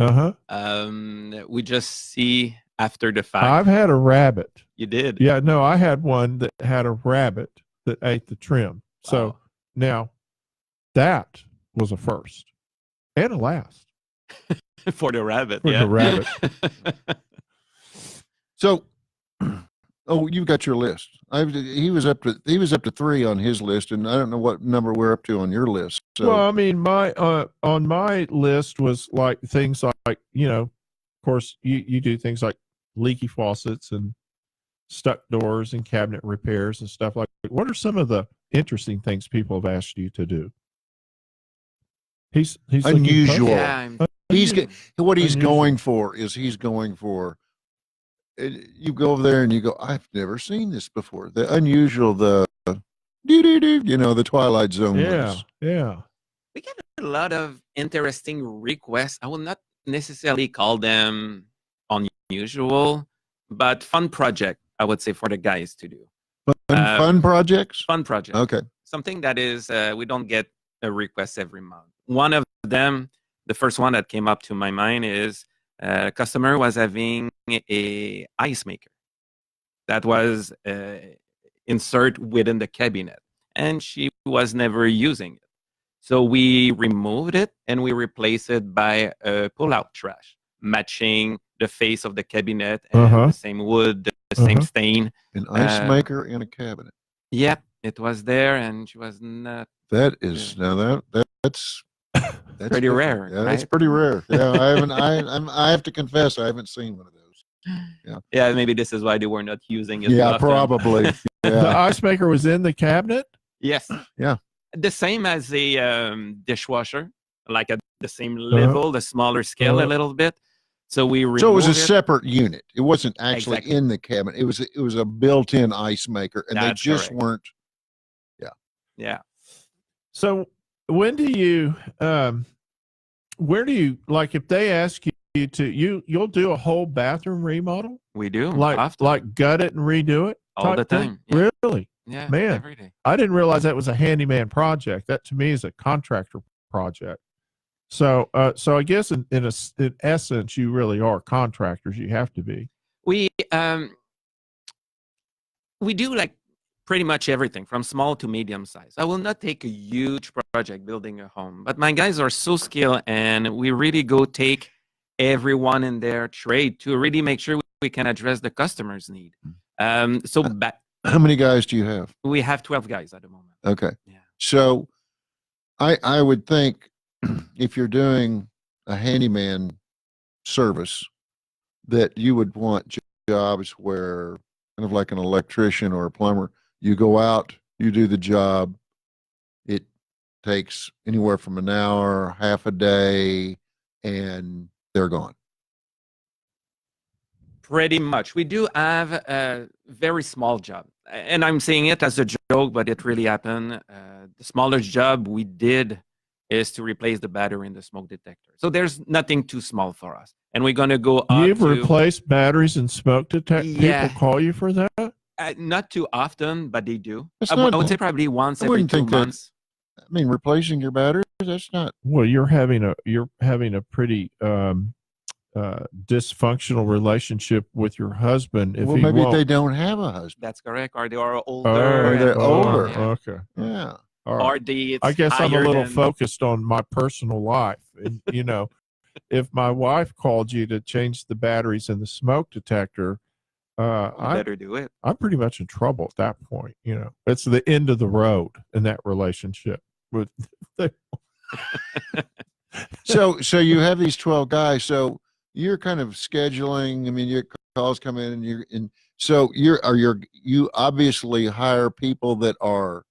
We just see after the fact. I've had a rabbit. You did? Yeah, no, I had one that had a rabbit that ate the trim. So now that was a first and a last. For the rabbit. For the rabbit. So, you've got your list. He was up to 3 on his list, and I don't know what number we're up to on your list. So. Well, I mean, my on my list was like things like of course you do things like leaky faucets and stuck doors and cabinet repairs and stuff like that. What are some of the interesting things people have asked you to do? He's unusual. Yeah, He's going for. You go over there and you go, I've never seen this before. The unusual, the the Twilight Zone. Yeah. We get a lot of interesting requests. I will not necessarily call them unusual, but fun project, I would say, for the guys to do. Fun projects? Fun projects. Okay. Something that is, we don't get a request every month. One of them, the first one that came up to my mind is a customer was having a ice maker that was insert within the cabinet, and she was never using it. So we removed it and we replaced it by a pull-out trash, matching the face of the cabinet and the same wood, the same stain. An ice maker in a cabinet. Yeah, it was there, and she was not. That is that's pretty rare. Yeah, right? that's pretty rare. Yeah, I have to confess, I haven't seen one of those. Yeah, maybe this is why they were not using it. Yeah, often. probably. The ice maker was in the cabinet? Yes. Yeah. The same as a dishwasher, like at the same level, the smaller scale a little bit. So we So it was a remove separate unit. It wasn't actually Exactly. in the cabinet. It was a built-in ice maker, and they That's just correct. weren't. Yeah. So when do you where do you, like, if they ask you to, you'll do a whole bathroom remodel, We do. like often. gut it and redo it All the type thing? time. Yeah. Really? Yeah. Man. Every day. I didn't realize that was a handyman project. That to me is a contractor project. So I guess in essence, you really are contractors. You have to be. We do like pretty much everything from small to medium size. I will not take a huge project building a home, but my guys are so skilled, and we really go take everyone in their trade to really make sure we can address the customer's need. How many guys do you have? We have 12 guys at the moment. Okay. Yeah. So I would think if you're doing a handyman service that you would want jobs where, kind of like an electrician or a plumber, you go out, you do the job. It takes anywhere from an hour, half a day, and they're gone. Pretty much. We do have a very small job, and I'm saying it as a joke, but it really happened. The smallest job we did is to replace the battery in the smoke detector. So there's nothing too small for us, and we're going to go up You've replaced batteries and smoke detectors? Yeah. People call you for that? Not too often, but they do. That's I not- would say probably once I every wouldn't 2 think that- months. I mean, replacing your batteries, that's not. Well, you're having a pretty dysfunctional relationship with your husband. If Well, he maybe won't. they don't have a husband. That's correct. Or they are older. Or they're and- older. Yeah. Okay. Yeah. All right. Or it's I guess I'm a higher little than- focused on my personal life. And, if my wife called you to change the batteries in the smoke detector, You better do it. I'm pretty much in trouble at that point. It's the end of the road in that relationship. With So you have these 12 guys. So you're kind of scheduling. I mean, your calls come in, and so you obviously hire people that are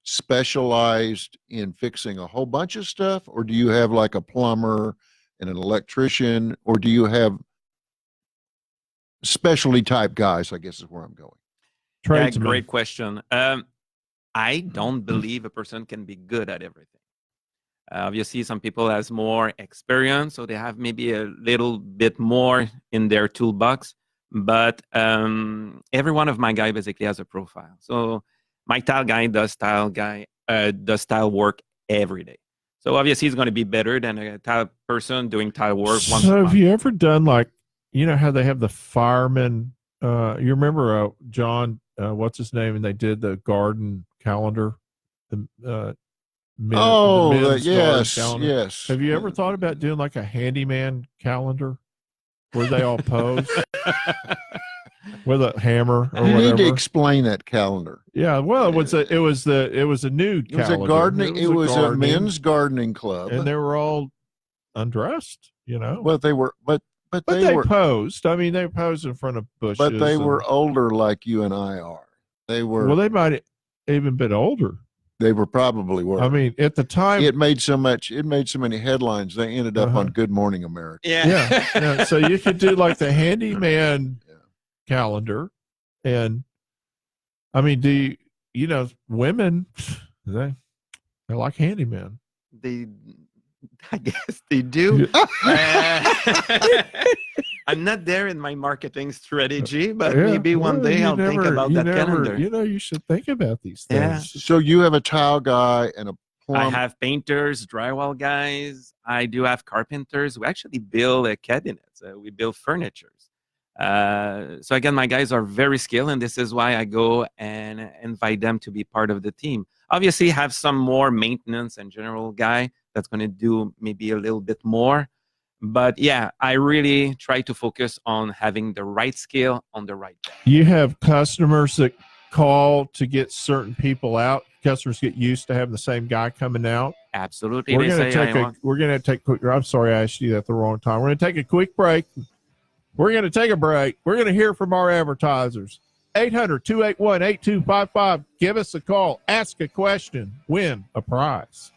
specialized in fixing a whole bunch of stuff, or do you have like a plumber and an electrician, or do you have specialty type guys, I guess is where I'm going. Yeah, tradesmen. great question. I don't believe a person can be good at everything. Obviously, some people has more experience, so they have maybe a little bit more in their toolbox. But every one of my guy basically has a profile. So my tile guy does tile work every day. So obviously, he's going to be better than a tile person doing tile work once a So have month. you ever done, like, how they have the firemen? You remember John? What's his name? And they did the garden calendar. The men's garden yes, calendar. yes. Have you ever thought about doing like a handyman calendar where they all pose with a hammer or You whatever? need to explain that calendar. Yeah, well, it was a nude It was calendar. a gardening. It was a gardening, men's gardening club, and they were all undressed. Well, they were, but but they they were, posed. I mean, they posed in front of bushes. but they and- were older, like you and I are. They were. Well, they might have even been older. They were probably were. I mean, at the time, it made so many headlines. They ended up on Good Morning America. yeah. So you could do like the handyman calendar, and I mean, women they like handyman. I guess they do. I'm not there in my marketing strategy, but Yeah, maybe one well, day you I'll think about that calendar. You should think about these things. Yeah. So you have a tile guy and a I plumber. have painters, drywall guys. I do have carpenters. We actually build cabinets. We build furnitures. So again, my guys are very skilled, and this is why I go and invite them to be part of the team. Obviously, have some more maintenance and general guy that's going to do maybe a little bit more. But yeah, I really try to focus on having the right skill on the right job. You have customers that call to get certain people out. Customers get used to having the same guy coming out. Absolutely. We're They going to say, take I want- we're going to take quick. I'm sorry, I asked you that at the wrong time. We're going to take a quick break. We're going to take a break. We're going to hear from our advertisers. 800-281-8255. Give us a call. Ask a question. Win a prize.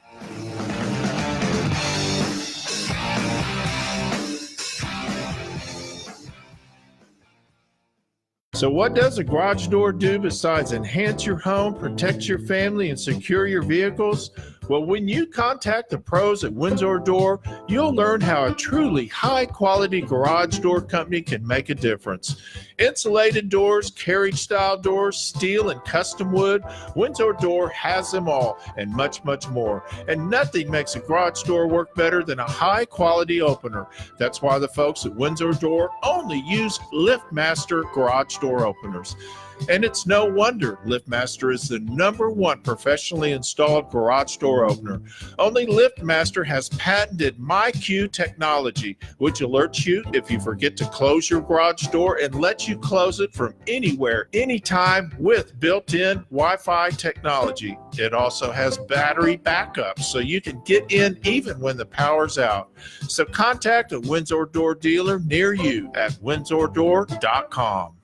So what does a garage door do besides enhance your home, protect your family, and secure your vehicles? Well, when you contact the pros at Windsor Door, you'll learn how a truly high-quality garage door company can make a difference. Insulated doors, carriage-style doors, steel and custom wood, Windsor Door has them all and much, much more. And nothing makes a garage door work better than a high-quality opener. That's why the folks at Windsor Door only use LiftMaster garage door openers. And it's no wonder LiftMaster is the #1 professionally installed garage door opener. Only LiftMaster has patented MyQ technology, which alerts you if you forget to close your garage door and lets you close it from anywhere, anytime with built-in Wi-Fi technology. It also has battery backup, so you can get in even when the power's out. So contact a Windsor Door dealer near you at windsordoor.com.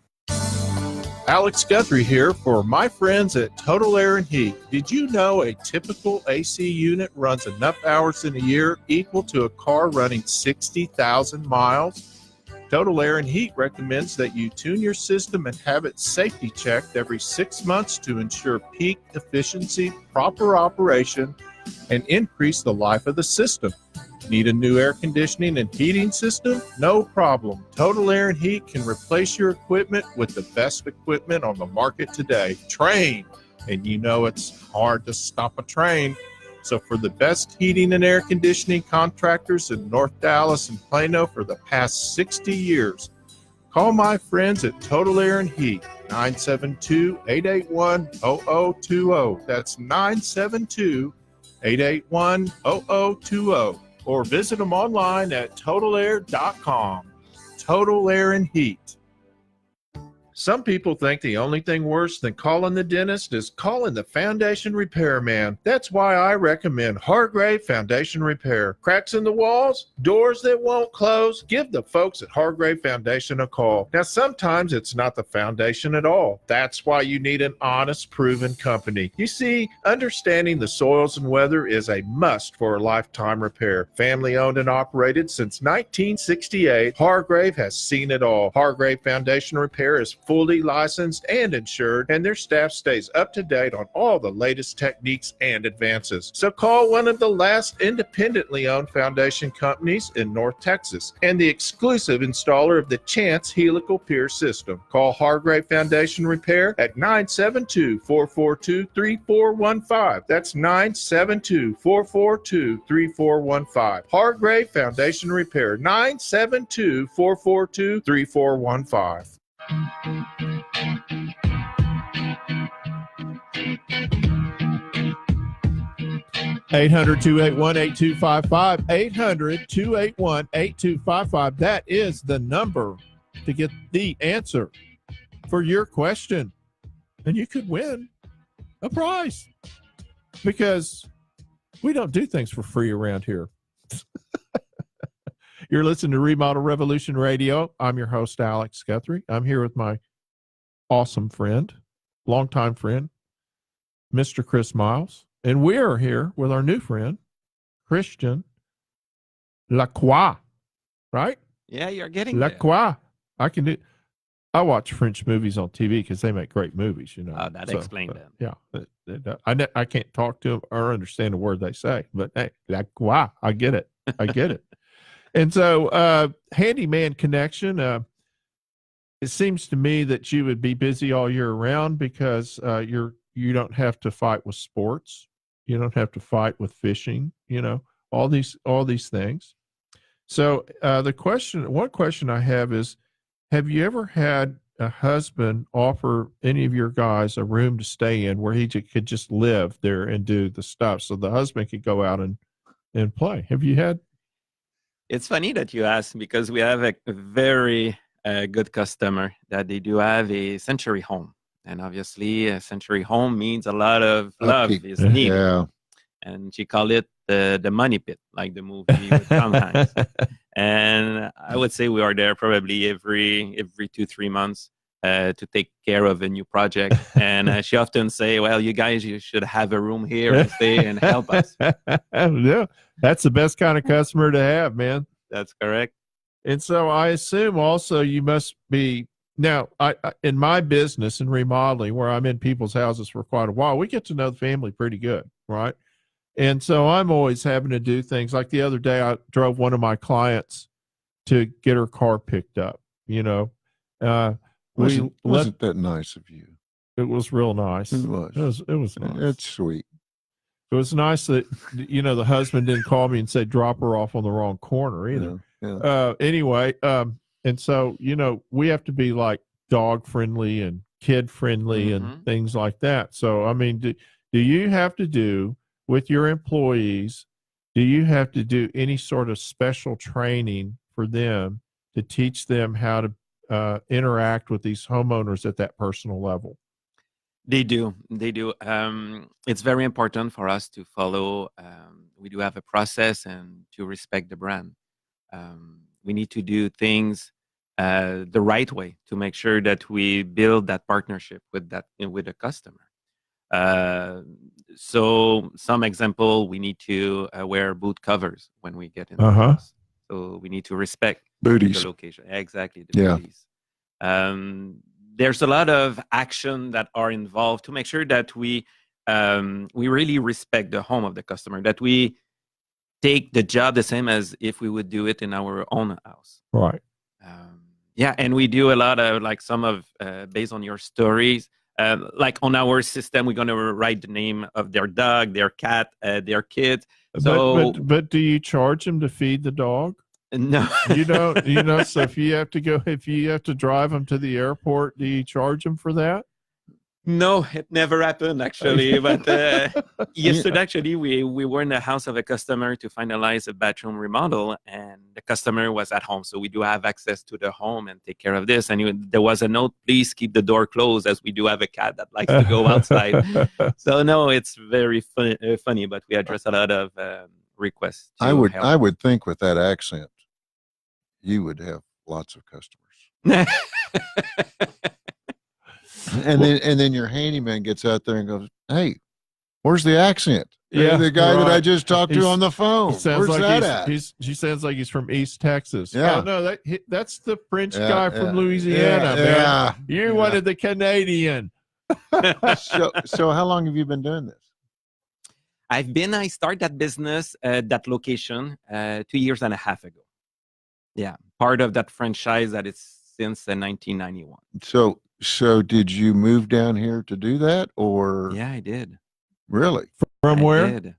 Alex Guthrie here for my friends at Total Air and Heat. Did you know a typical AC unit runs enough hours in a year equal to a car running 60,000 miles? Total Air and Heat recommends that you tune your system and have it safety checked every 6 months to ensure peak efficiency, proper operation, and increase the life of the system. Need a new air conditioning and heating system? No problem. Total Air and Heat can replace your equipment with the best equipment on the market today. Train. And you know it's hard to stop a train. So for the best heating and air conditioning contractors in North Dallas and Plano for the past 60 years, call my friends at Total Air and Heat, 972-881-0020. That's 972-881-0020. Or visit them online at totalair.com. Total Air and Heat. Some people think the only thing worse than calling the dentist is calling the foundation repairman. That's why I recommend Hargrave Foundation Repair. Cracks in the walls, doors that won't close? Give the folks at Hargrave Foundation a call. Now, sometimes it's not the foundation at all. That's why you need an honest, proven company. You see, understanding the soils and weather is a must for a lifetime repair. Family owned and operated since 1968, Hargrave has seen it all. Hargrave Foundation Repair is fully licensed and insured, and their staff stays up to date on all the latest techniques and advances. So call one of the last independently owned foundation companies in North Texas and the exclusive installer of the Chance helical pier system. Call Hargrave Foundation Repair at 972-442-3415. That's 972-442-3415. Hargrave Foundation Repair, 972-442-3415. 800-281-8255, 800-281-8255. That is the number to get the answer for your question. And you could win a prize because we don't do things for free around here. You're listening to Remodel Revolution Radio. I'm your host, Alex Guthrie. I'm here with my awesome friend, longtime friend, Mr. Chris Miles. And we are here with our new friend, Christian LaCroix, right? Yeah, you're getting LaCroix. I watch French movies on TV because they make great movies, you know. Oh, that explained them. Yeah. I can't talk to them or understand a word they say, but hey, LaCroix, I get it. I get it. And so, Handyman Connection, it seems to me that you would be busy all year round because you don't have to fight with sports. You don't have to fight with fishing, you know, all these things. So one question I have is, have you ever had a husband offer any of your guys a room to stay in where he could just live there and do the stuff so the husband could go out and play? Have you had? It's funny that you ask because we have a very good customer that they do have a century home. And obviously, a century home means a lot of love is needed. Yeah. And she called it the money pit, like the movie with Tom Hanks. And I would say we are there probably every 2-3 months to take care of a new project. And she often say, well, you guys, you should have a room here and stay and help us. Yeah, that's the best kind of customer to have, man. That's correct. And so I assume also you must be Now, I in my business in remodeling, where I'm in people's houses for quite a while, we get to know the family pretty good, right? And so I'm always having to do things like the other day. I drove one of my clients to get her car picked up. Wasn't that nice of you? It was real nice. It was. It was nice. It's sweet. It was nice that the husband didn't call me and say drop her off on the wrong corner either. Yeah. Anyway, and so we have to be like dog friendly and kid friendly and things like that. So I mean, do you have to do with your employees? Do you have to do any sort of special training for them to teach them how to interact with these homeowners at that personal level? They do. It's very important for us to follow. We do have a process and to respect the brand. We need to do things the right way to make sure that we build that partnership with the customer. So some example, we need to wear boot covers when we get in the house. So we need to respect booties. The location. Exactly. Booties. There's a lot of action that are involved to make sure that we really respect the home of the customer, that we take the job the same as if we would do it in our own house. Right. And we do a lot of some of based on your stories. Like on our system, we're going to write the name of their dog, their cat, their kid. So, but do you charge them to feed the dog? No. So if you have to drive them to the airport, do you charge them for that? No, it never happened actually. But yesterday, actually, we were in the house of a customer to finalize a bathroom remodel, and the customer was at home. So we do have access to the home and take care of this. And there was a note, please keep the door closed, as we do have a cat that likes to go outside. So no, it's very funny, but we address a lot of requests. I would think with that accent, you would have lots of customers. And then your handyman gets out there and goes, "Hey, where's the accent? Yeah, the guy that I just talked to on the phone. Where's that at?" She sounds like he's from East Texas. Yeah. Oh, no, that's the French guy from Louisiana, man. Yeah. You wanted the Canadian. So how long have you been doing this? I started that business, that location, 2.5 years ago. Yeah, part of that franchise that is since 1991. So did you move down here to do that, or? Yeah, I did. Really? From where? I did.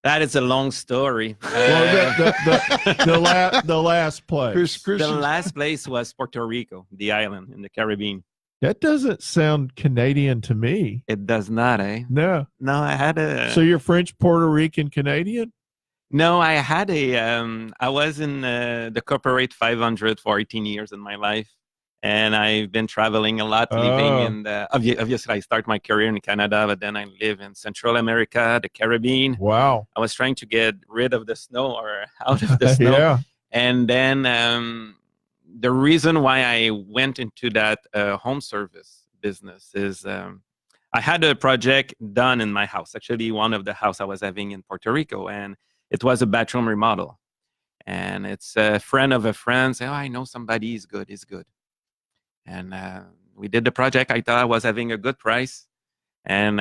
That is a long story. Well, the last place. The last place was Puerto Rico, the island in the Caribbean. That doesn't sound Canadian to me. It does not, eh? No. No, I had a... So you're French, Puerto Rican, Canadian? No, I had I was in the corporate 500 for 18 years in my life. And I've been traveling a lot, living in obviously I started my career in Canada, but then I live in Central America, the Caribbean. Wow. I was trying to get rid of the snow or out of the snow. Yeah. And then the reason why I went into that home service business is I had a project done in my house, actually one of the house I was having in Puerto Rico, and it was a bathroom remodel. And it's a friend of a friend said, "Oh, I know somebody, he's good. And we did the project. I thought I was having a good price. And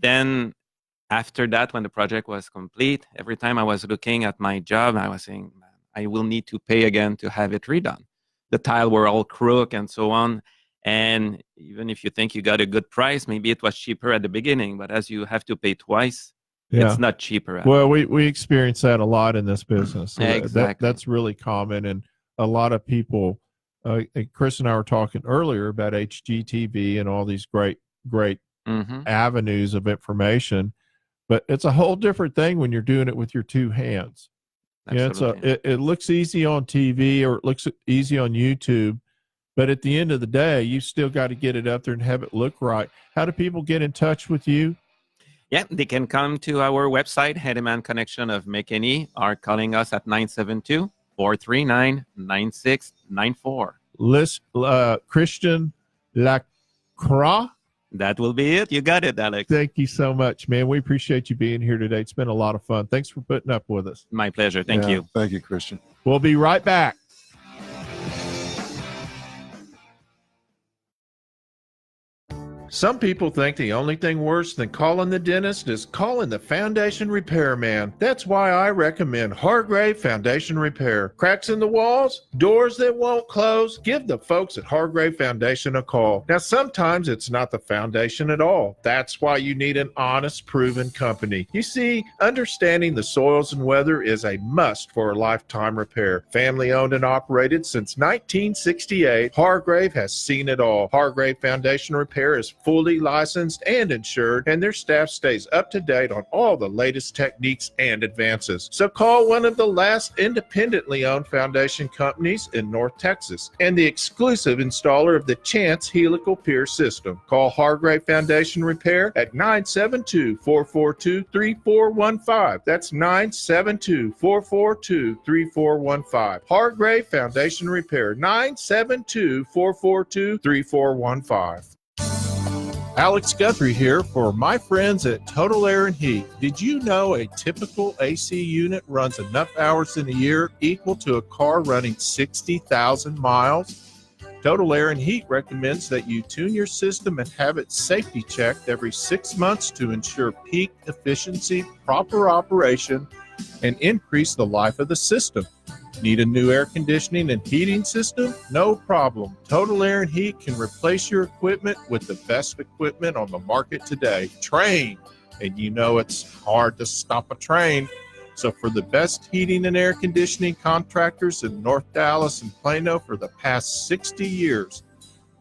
then after that, when the project was complete, every time I was looking at my job, I was saying, I will need to pay again to have it redone. The tile were all crooked and so on. And even if you think you got a good price, maybe it was cheaper at the beginning, but as you have to pay twice, it's not cheaper. Well, we experience that a lot in this business. So exactly. That's really common. And a lot of people, Chris and I were talking earlier about HGTV and all these great avenues of information, but it's a whole different thing when you're doing it with your two hands. Absolutely. It looks easy on TV or it looks easy on YouTube, but at the end of the day, you still got to get it up there and have it look right. How do people get in touch with you? Yeah, they can come to our website, Handyman Connection of McKinney, or calling us at 972-439-9694. Christian LaCroix. That will be it. You got it, Alex. Thank you so much, man. We appreciate you being here today. It's been a lot of fun. Thanks for putting up with us. My pleasure. Thank you. Thank you, Christian. We'll be right back. Some people think the only thing worse than calling the dentist is calling the foundation repairman. That's why I recommend Hargrave Foundation Repair. Cracks in the walls, doors that won't close, give the folks at Hargrave Foundation a call. Now, sometimes it's not the foundation at all. That's why you need an honest, proven company. You see, understanding the soils and weather is a must for a lifetime repair. Family owned and operated since 1968, Hargrave has seen it all. Hargrave Foundation Repair is fully licensed and insured, and their staff stays up to date on all the latest techniques and advances. So call one of the last independently owned foundation companies in North Texas and the exclusive installer of the Chance helical pier system. Call Hargrave Foundation Repair at 972-442-3415. That's 972-442-3415. Hargrave Foundation Repair, 972-442-3415. Alex Guthrie here for my friends at Total Air and Heat. Did you know a typical AC unit runs enough hours in a year equal to a car running 60,000 miles? Total Air and Heat recommends that you tune your system and have it safety checked every 6 months to ensure peak efficiency, proper operation, and increase the life of the system. Need a new air conditioning and heating system? No problem. Total Air and Heat can replace your equipment with the best equipment on the market today. Train. And you know it's hard to stop a train. So for the best heating and air conditioning contractors in North Dallas and Plano for the past 60 years,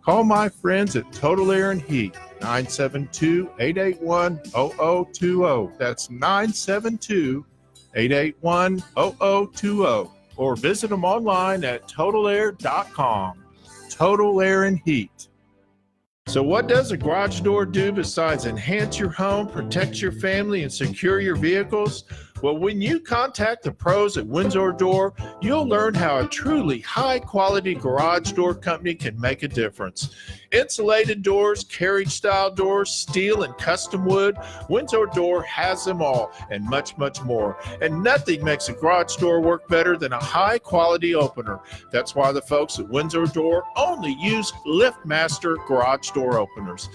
call my friends at Total Air and Heat, 972-881-0020. That's 972-881-0020. Or visit them online at totalair.com. Total Air and Heat. So what does a garage door do besides enhance your home, protect your family, and secure your vehicles? Well, when you contact the pros at Windsor Door, you'll learn how a truly high-quality garage door company can make a difference. Insulated doors, carriage-style doors, steel and custom wood, Windsor Door has them all and much, much more. And nothing makes a garage door work better than a high-quality opener. That's why the folks at Windsor Door only use LiftMaster garage door openers.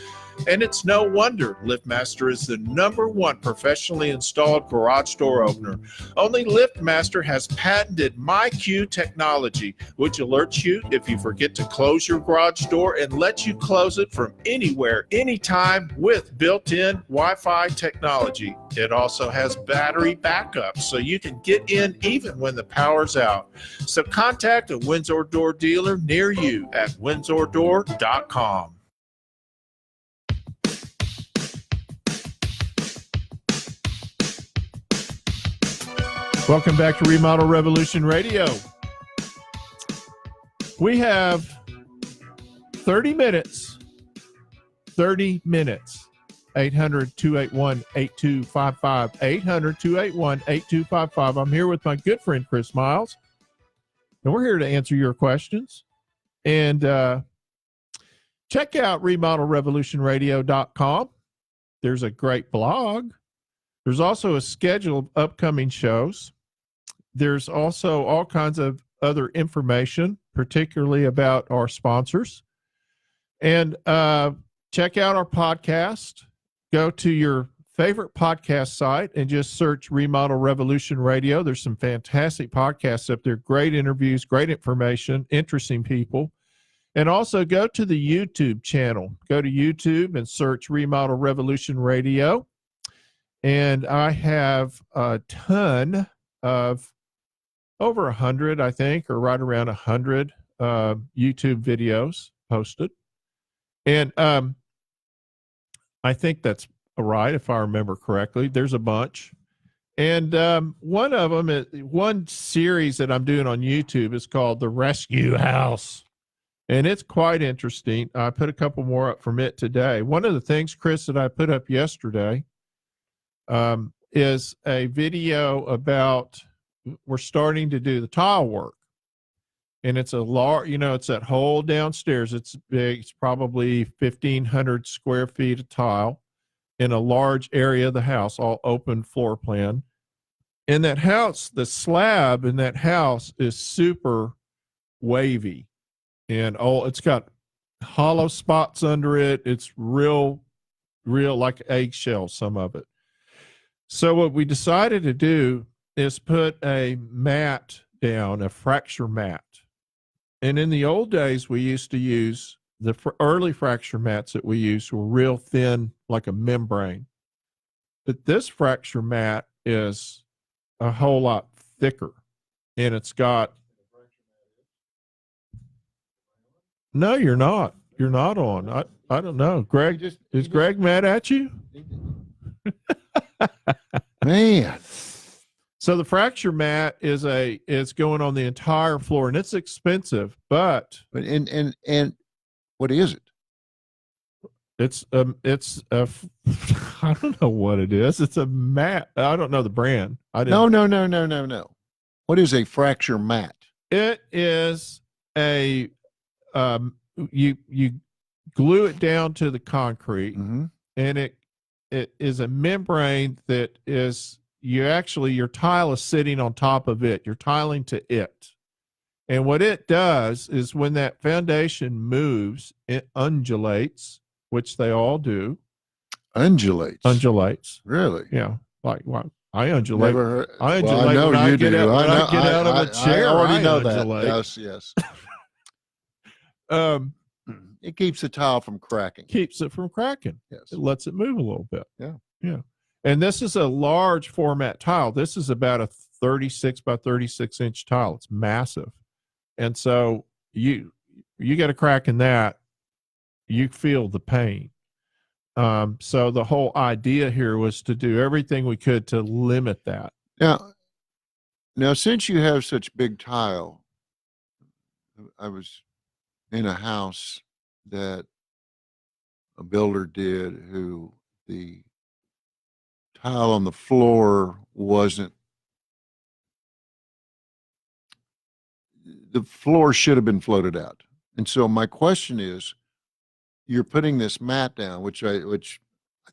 And it's no wonder LiftMaster is the #1 professionally installed garage door opener. Only LiftMaster has patented MyQ technology, which alerts you if you forget to close your garage door and lets you close it from anywhere, anytime with built-in Wi-Fi technology. It also has battery backup, so you can get in even when the power's out. So contact a Windsor Door dealer near you at windsordoor.com. Welcome back to Remodel Revolution Radio. We have 30 minutes. 30 minutes. 800-281-8255. 800-281-8255. I'm here with my good friend, Chris Miles. And we're here to answer your questions. And check out remodelrevolutionradio.com. There's a great blog. There's also a schedule of upcoming shows. There's also all kinds of other information, particularly about our sponsors. And check out our podcast. Go to your favorite podcast site and just search Remodel Revolution Radio. There's some fantastic podcasts up there, great interviews, great information, interesting people. And also go to the YouTube channel. Go to YouTube and search Remodel Revolution Radio. And I have a ton of over 100, I think, or right around 100 YouTube videos posted. And I think that's right, if I remember correctly. There's a bunch. And one of them, one series that I'm doing on YouTube is called The Rescue House. And it's quite interesting. I put a couple more up from it today. One of the things, Chris, that I put up yesterday is a video about we're starting to do the tile work. And it's a large, it's that whole downstairs. It's big. It's probably 1,500 square feet of tile in a large area of the house, all open floor plan. And that house, the slab in that house is super wavy. And it's got hollow spots under it. It's real like eggshell, some of it. So what we decided to do is put a mat down, a fracture mat. And in the old days, we used to use the early fracture mats that we used were real thin, like a membrane. But this fracture mat is a whole lot thicker, and it's got. No, you're not. You're not on. I don't know. Greg, is Greg mad at you? Man. So the fracture mat is going on the entire floor, and it's expensive, but and what is it? It's a I don't know what it is. It's a mat. I don't know the brand. No. What is a fracture mat? It is a you glue it down to the concrete, and it is a membrane that is your tile is sitting on top of it. You're tiling to it. And what it does is when that foundation moves, it undulates, which they all do. Undulates. Really? Yeah. Like what? I undulate. I undulate well, I know when I you get do. out, when I get out of a chair. I already know undulate. that. Yes. It keeps the tile from cracking. Keeps it from cracking. Yes. It lets it move a little bit. Yeah. And this is a large format tile. This is about a 36 by 36 inch tile. It's massive. And so you get a crack in that, you feel the pain. So the whole idea here was to do everything we could to limit that. Now, since you have such big tile, I was in a house that a builder did who the tile on the floor the floor should have been floated out. And so my question is, you're putting this mat down, which I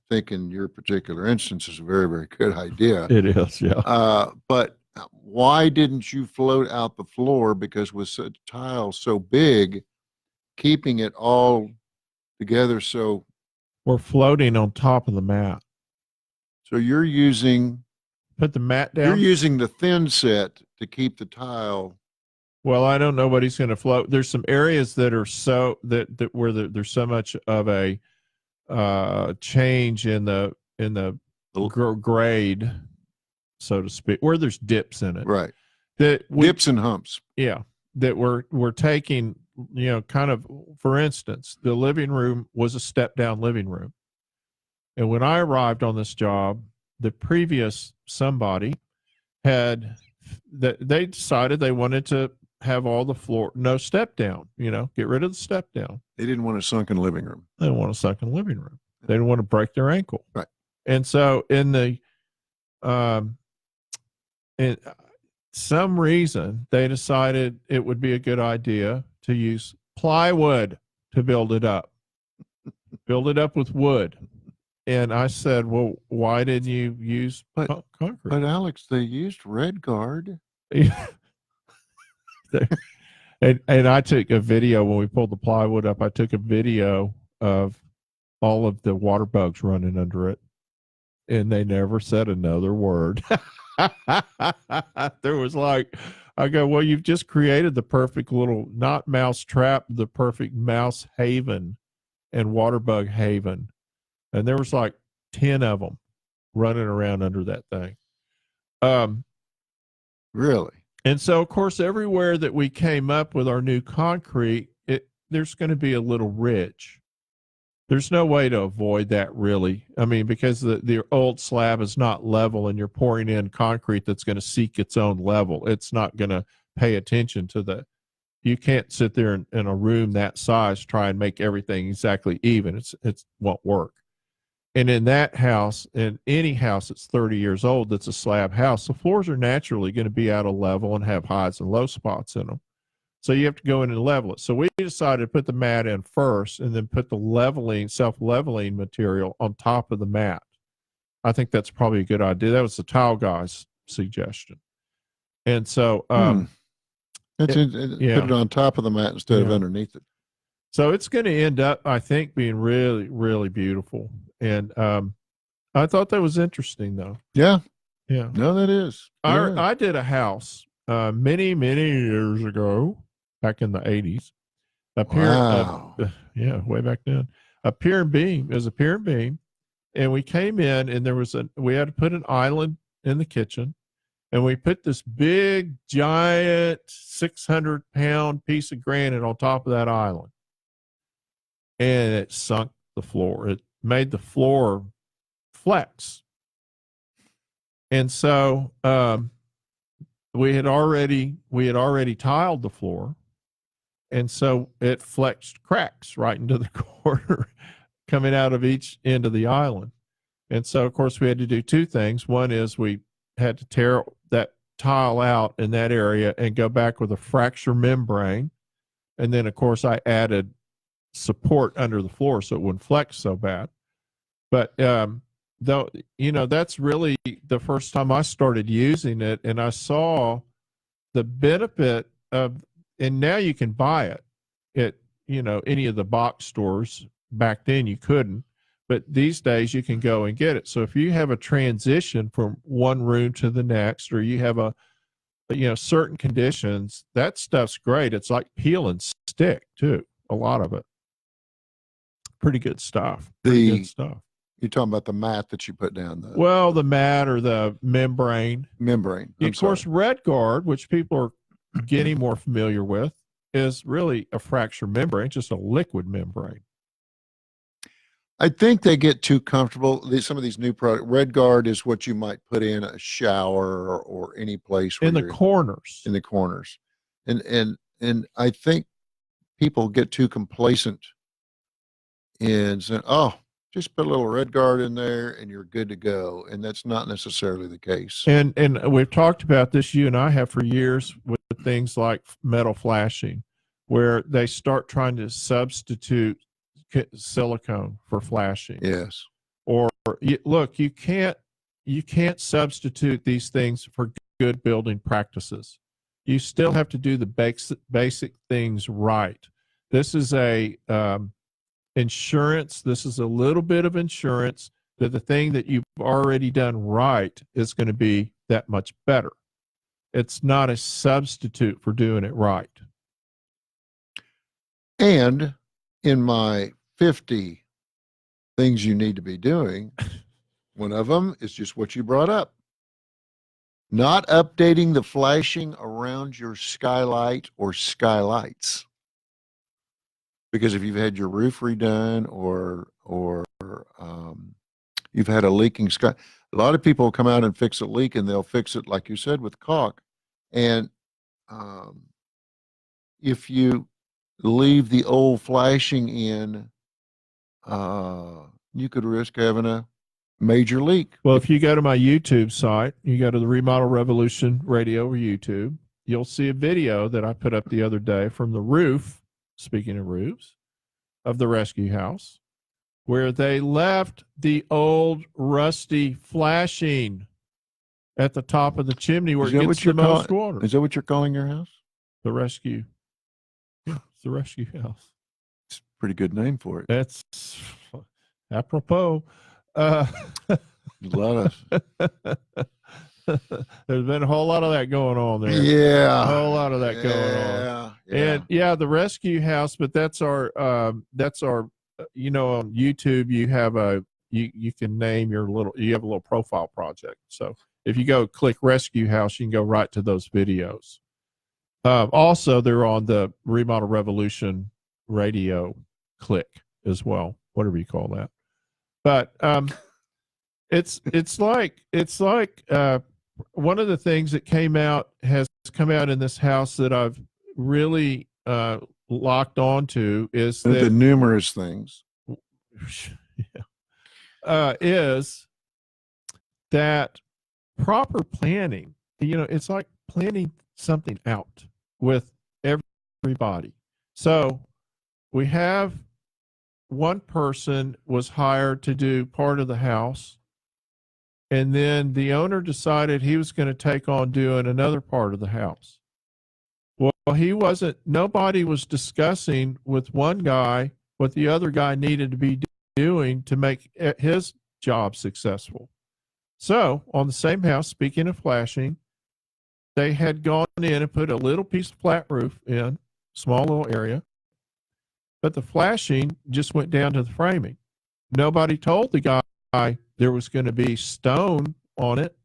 think in your particular instance is a very, very good idea. It is, yeah. But why didn't you float out the floor? Because with such tile so big, keeping it all together. So we're floating on top of the mat. So you're using. Put the mat down. You're using the thin set to keep the tile. Well, I don't know what he's going to float. There's some areas that are so that where there's so much of a change in the grade, so to speak, where there's dips in it. Right. Dips and humps. Yeah. That we're taking, kind of, for instance, the living room was a step down living room. And when I arrived on this job, the previous somebody they decided they wanted to have all the floor, no step down, get rid of the step down. They didn't want a sunken living room. They didn't want a sunken living room. They didn't want to break their ankle. Right. And so in some reason, they decided it would be a good idea to use plywood to build it up with wood. And I said, well, why didn't you use concrete? But Alex, they used Red Guard. and I took a video when we pulled the plywood up. I took a video of all of the water bugs running under it, and they never said another word. There was I go, well, you've just created the perfect little, not mouse trap, the perfect mouse haven and water bug haven. And there was 10 of them running around under that thing. Really? And so, of course, everywhere that we came up with our new concrete, there's going to be a little ridge. There's no way to avoid that, really. I mean, because the old slab is not level, and you're pouring in concrete that's going to seek its own level. It's not going to pay attention to you can't sit there in a room that size, try and make everything exactly even. It won't work. And in that house, in any house that's 30 years old that's a slab house, the floors are naturally going to be out of level and have highs and low spots in them. So you have to go in and level it. So we decided to put the mat in first and then put the self-leveling material on top of the mat. I think that's probably a good idea. That was the tile guy's suggestion. And so put it on top of the mat instead of underneath it. So it's going to end up, I think, being really, really beautiful. And I thought that was interesting, though. Yeah. Yeah. No, that is. Yeah. I did a house many, many years ago, back in the 80s. Wow. Yeah, way back then. A pier and beam. It was a pier and beam. And we came in, and we had to put an island in the kitchen. And we put this big, giant 600-pound piece of granite on top of that island. And it sunk the floor. It made the floor flex. And so we had already tiled the floor. And so it flexed cracks right into the corner coming out of each end of the island. And so, of course, we had to do two things. One is we had to tear that tile out in that area and go back with a fracture membrane. And then, of course, I added support under the floor so it wouldn't flex so bad. But, though, that's really the first time I started using it, and I saw the benefit of, and now you can buy it at, any of the box stores. Back then you couldn't, but these days you can go and get it. So if you have a transition from one room to the next, or you have certain conditions, that stuff's great. It's like peel and stick too. A lot of it. Pretty good stuff. Good stuff. You're talking about the mat that you put down, the mat or the membrane. Of course, Red Guard, which people are getting more familiar with, is really a fracture membrane, just a liquid membrane. I think they get too comfortable. Some of these new products, Red Guard is what you might put in a shower or any place where in the corners. In the corners, and I think people get too complacent in saying, "Oh, just put a little Red Guard in there and you're good to go," and that's not necessarily the case. And we've talked about this, you and I have, for years, with things like metal flashing, where they start trying to substitute silicone for flashing. Yes. Or look, you can't substitute these things for good building practices. You still have to do the basic things right. This is a insurance. This is a little bit of insurance that the thing that you've already done right is going to be that much better. It's not a substitute for doing it right. And in my 50 things you need to be doing, one of them is just what you brought up. Not updating the flashing around your skylight or skylights. Because if you've had your roof redone or you've had a leaking sky, a lot of people come out and fix a leak, and they'll fix it, like you said, with caulk. And if you leave the old flashing in, you could risk having a major leak. Well, if you go to my YouTube site, you go to the Remodel Revolution Radio or YouTube, you'll see a video that I put up the other day from the roof, speaking of roofs, of the rescue house, where they left the old rusty flashing at the top of the chimney where it gets the most water. Is that what you're calling your house? The rescue. Yeah, it's the rescue house. It's a pretty good name for it. That's apropos. A lot of there's been a whole lot of that going on there. Yeah, a whole lot of that going on. And the rescue house, but that's our on YouTube you have you can name you have a little profile project. So if you go click rescue house, you can go right to those videos. Also, they're on the Remodel Revolution Radio click as well, whatever you call that. But it's like one of the things that has come out in this house that I've really locked onto is that the numerous things. Is that proper planning. It's like planning something out with everybody. So we have one person was hired to do part of the house, and then the owner decided he was going to take on doing another part of the house. he wasn't, nobody was discussing with one guy what the other guy needed to be doing to make his job successful. So on the same house, speaking of flashing, they had gone in and put a little piece of flat roof in, small little area, but the flashing just went down to the framing. Nobody told the guy there was going to be stone on it.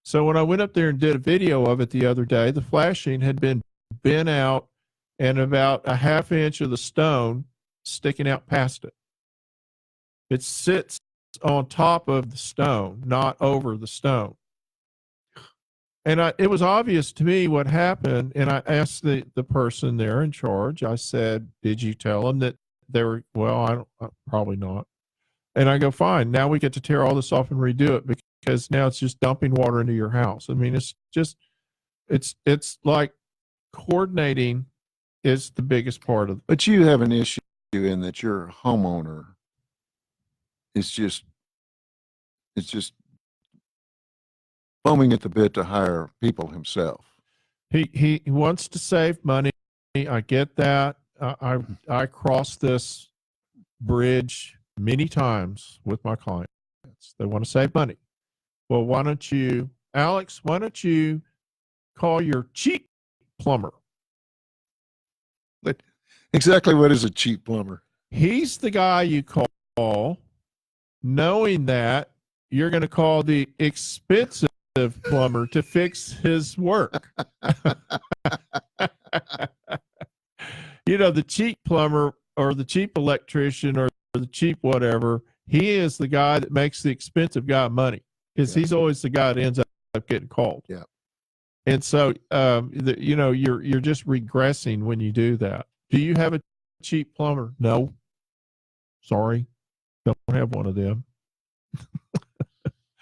So when I went up there and did a video of it the other day, the flashing had been bent out and about a half inch of the stone sticking out past it. It sits on top of the stone, not over the stone. And it was obvious to me what happened. And I asked the person there in charge, I said, did you tell them that they were, well, probably not. And I go, fine. Now we get to tear all this off and redo it because now it's just dumping water into your house. I mean, it's just, it's like coordinating is the biggest part of it. But you have an issue in that your homeowner is just, it's just foaming at the bit to hire people himself. He wants to save money. I get that. I crossed this bridge many times with my clients. They want to save money. Well, why don't you, Alex, why don't you call your cheap plumber? But exactly what is a cheap plumber? He's the guy you call knowing that you're going to call the expensive plumber to fix his work. You know, the cheap plumber or the cheap electrician or the cheap whatever, he is the guy that makes the expensive guy money because he's always the guy that ends up getting called. Yeah. And so, you know, you're just regressing when you do that. Do you have a cheap plumber? No. Sorry. Don't have one of them.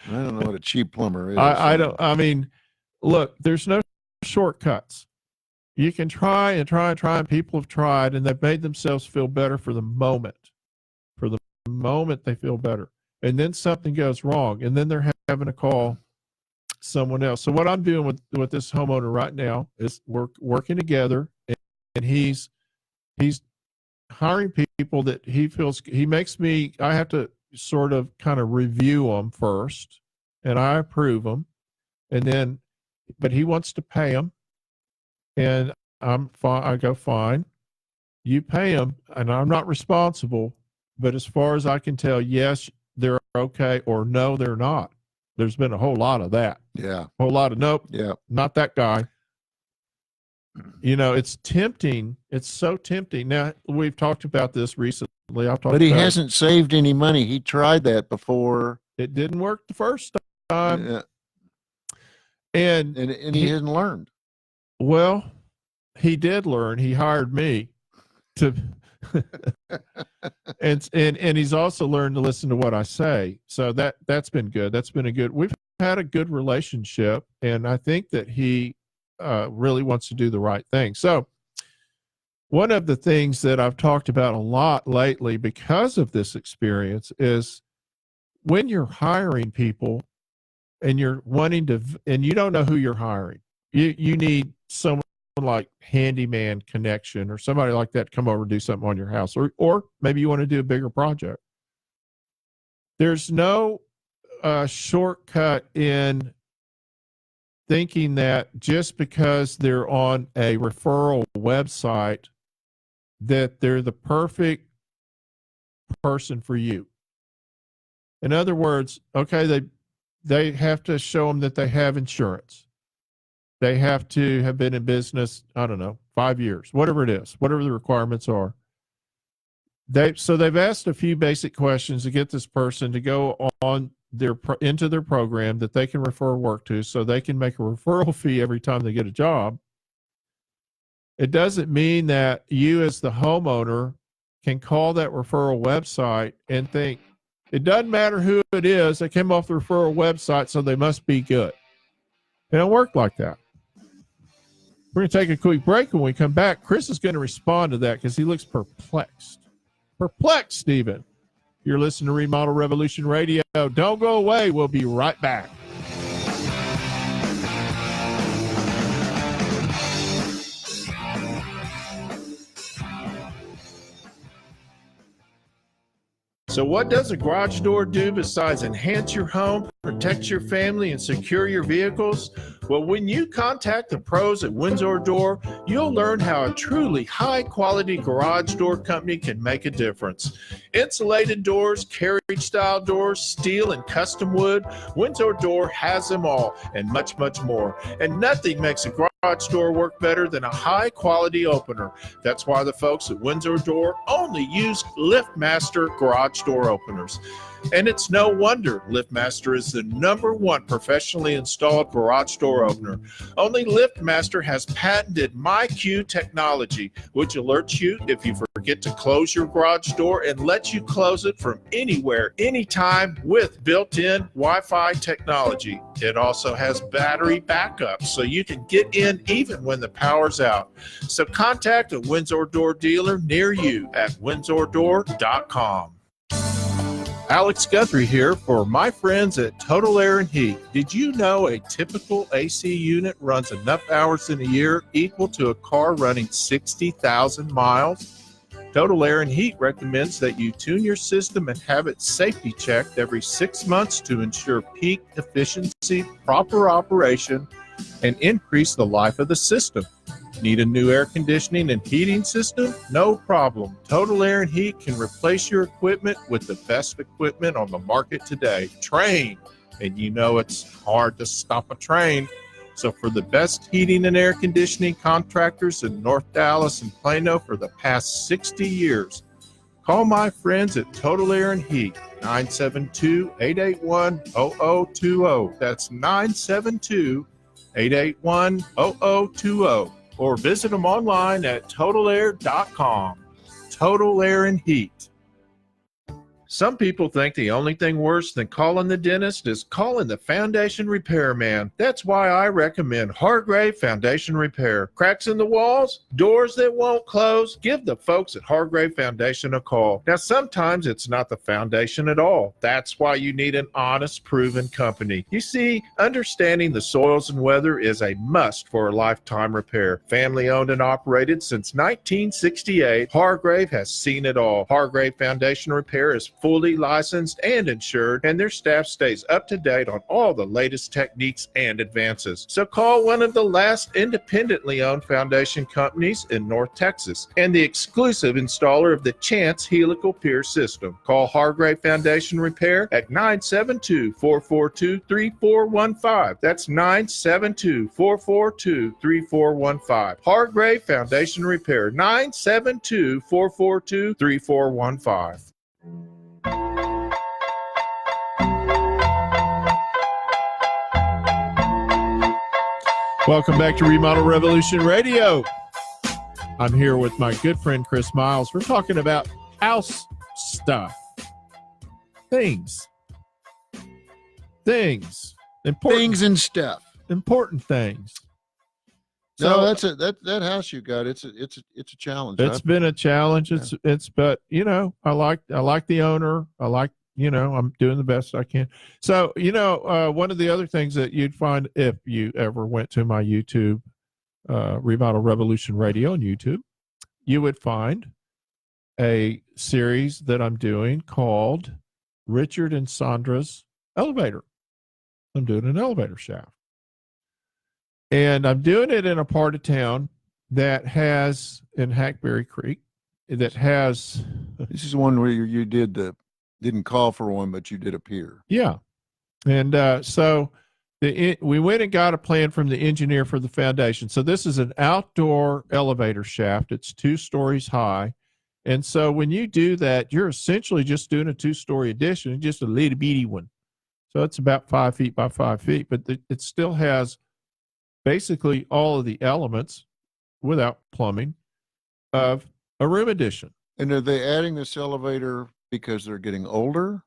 I don't know what a cheap plumber is. I don't, I mean, look, there's no shortcuts. You can try and try and try, and people have tried, and they've made themselves feel better for the moment. For the moment, they feel better. And then something goes wrong, and then they're having to call someone else. So what I'm doing with this homeowner right now is working together, and he's hiring people that he feels, he makes me, I have to sort of kind of review them first, and I approve them, and then, but he wants to pay them, and I'm fine. I go, fine, you pay them, and I'm not responsible. But as far as I can tell, yes, they're okay, or no, they're not. There's been a whole lot of that. Yeah. A whole lot of nope. Yeah. Not that guy. You know, it's tempting. It's so tempting. Now, we've talked about this recently. But he hasn't saved any money. He tried that before. It didn't work the first time. Yeah. And he hadn't learned. Well, he did learn. He hired me to and he's also learned to listen to what I say. So that's been good. That's been we've had a good relationship, and I think that he really wants to do the right thing. So one of the things that I've talked about a lot lately because of this experience is when you're hiring people and you're wanting to, and you don't know who you're hiring, you need someone like Handyman Connection or somebody like that to come over and do something on your house, or maybe you want to do a bigger project. There's no shortcut in thinking that just because they're on a referral website that they're the perfect person for you. In other words, okay, they have to show them that they have insurance. They have to have been in business, I don't know, 5 years, whatever it is, whatever the requirements are. So they've asked a few basic questions to get this person to go on into their program that they can refer work to, so they can make a referral fee every time they get a job. It doesn't mean that you as the homeowner can call that referral website and think, it doesn't matter who it is, they came off the referral website, so they must be good. It don't work like that. We're going to take a quick break. When we come back, Chris is going to respond to that because he looks perplexed. Perplexed, Stephen. You're listening to Remodel Revolution Radio. Don't go away. We'll be right back. So what does a garage door do besides enhance your home, protect your family, and secure your vehicles? Well, when you contact the pros at Windsor Door, you'll learn how a truly high-quality garage door company can make a difference. Insulated doors, carriage-style doors, steel and custom wood, Windsor Door has them all and much, much more. And nothing makes a garage door work better than a high-quality opener. That's why the folks at Windsor Door only use LiftMaster garage door openers. And it's no wonder LiftMaster is the #1 professionally installed garage door opener. Only LiftMaster has patented MyQ technology, which alerts you if you forget to close your garage door and lets you close it from anywhere, anytime with built-in Wi-Fi technology. It also has battery backup, so you can get in even when the power's out. So contact a Windsor Door dealer near you at windsordoor.com. Alex Guthrie here for my friends at Total Air and Heat. Did you know a typical AC unit runs enough hours in a year equal to a car running 60,000 miles? Total Air and Heat recommends that you tune your system and have it safety checked every 6 months to ensure peak efficiency, proper operation, and increase the life of the system. Need a new air conditioning and heating system? No problem. Total Air and Heat can replace your equipment with the best equipment on the market today. Train. And you know it's hard to stop a train. So for the best heating and air conditioning contractors in North Dallas and Plano for the past 60 years, call my friends at Total Air and Heat, 972-881-0020. That's 972-881-0020. Or visit them online at totalair.com. Total Air and Heat. Some people think the only thing worse than calling the dentist is calling the foundation repairman. That's why I recommend Hargrave Foundation Repair. Cracks in the walls, doors that won't close, give the folks at Hargrave Foundation a call. Now, sometimes it's not the foundation at all. That's why you need an honest, proven company. You see, understanding the soils and weather is a must for a lifetime repair. Family owned and operated since 1968, Hargrave has seen it all. Hargrave Foundation Repair is fully licensed and insured, and their staff stays up to date on all the latest techniques and advances. So call one of the last independently owned foundation companies in North Texas and the exclusive installer of the Chance helical pier system. Call Hargrave Foundation Repair at 972-442-3415. That's 972-442-3415. Hargrave Foundation Repair, 972-442-3415. Welcome back to Remodel Revolution Radio. I'm here with my good friend Chris Miles. We're talking about house stuff. Things. Important Things and stuff. Important things. No, that's that house you got. It's a challenge. It's been a challenge. But you know, I like the owner. I'm doing the best I can. So, one of the other things that you'd find if you ever went to my YouTube, Remodel Revolution Radio on YouTube, you would find a series that I'm doing called Richard and Sandra's Elevator. I'm doing an elevator shaft. And I'm doing it in a part of town that has, in Hackberry Creek, that has... This is one where you didn't call for one, but you did appear. Yeah. And so we went and got a plan from the engineer for the foundation. So this is an outdoor elevator shaft. It's 2 stories high. And so when you do that, you're essentially just doing a 2-story addition, just a little bitty one. So it's about 5 feet by 5 feet, but it still has basically all of the elements without plumbing of a room addition. And are they adding this elevator because they're getting older?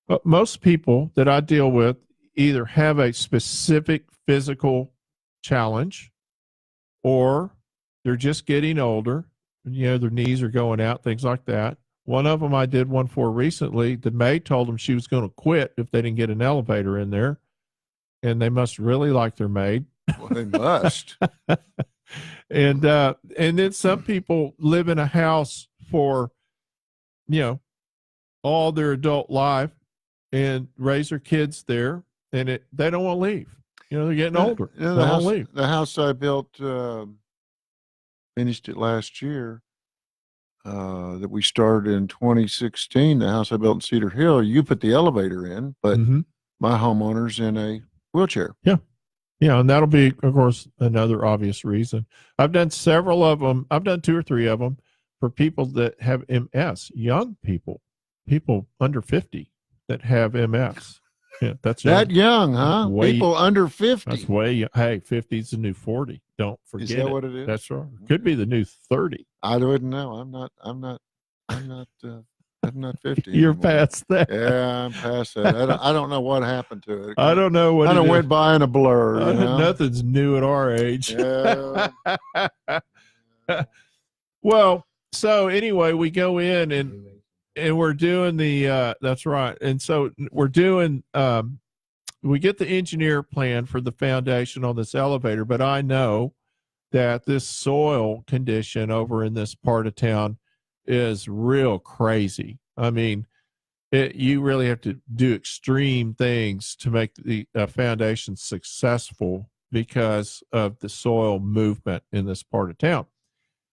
But most people that I deal with either have a specific physical challenge or they're just getting older. Their knees are going out, things like that. One of them I did one for recently. The maid told them she was going to quit if they didn't get an elevator in there. And they must really like their maid. Well, they must. And then some people live in a house for, all their adult life and raise their kids there, and they don't want to leave. You know, they're getting older. You know, They don't want to leave. the house I built, finished it last year, that we started in 2016, the house I built in Cedar Hill, you put the elevator in, but my homeowner's in a wheelchair. Yeah. Yeah, and that'll be, of course, another obvious reason. I've done several of them. I've done 2 or 3 of them for people that have MS, young people under 50 that have MS. Yeah, that's that young, huh? People under 50. That's way young. Hey, 50 is the new 40. Don't forget. Is that what it is? That's right. Could be the new 30. I wouldn't know. I'm not 50. You're anymore. past that. Yeah, I'm past that. I don't know what happened to it. I don't know what. I went by in a blur. You know? Nothing's new at our age. Yeah. Well, so anyway, we go in and we're doing the. That's right. And so we're doing. We get the engineer plan for the foundation on this elevator, but I know that this soil condition over in this part of town is real crazy. I mean, you really have to do extreme things to make the foundation successful because of the soil movement in this part of town.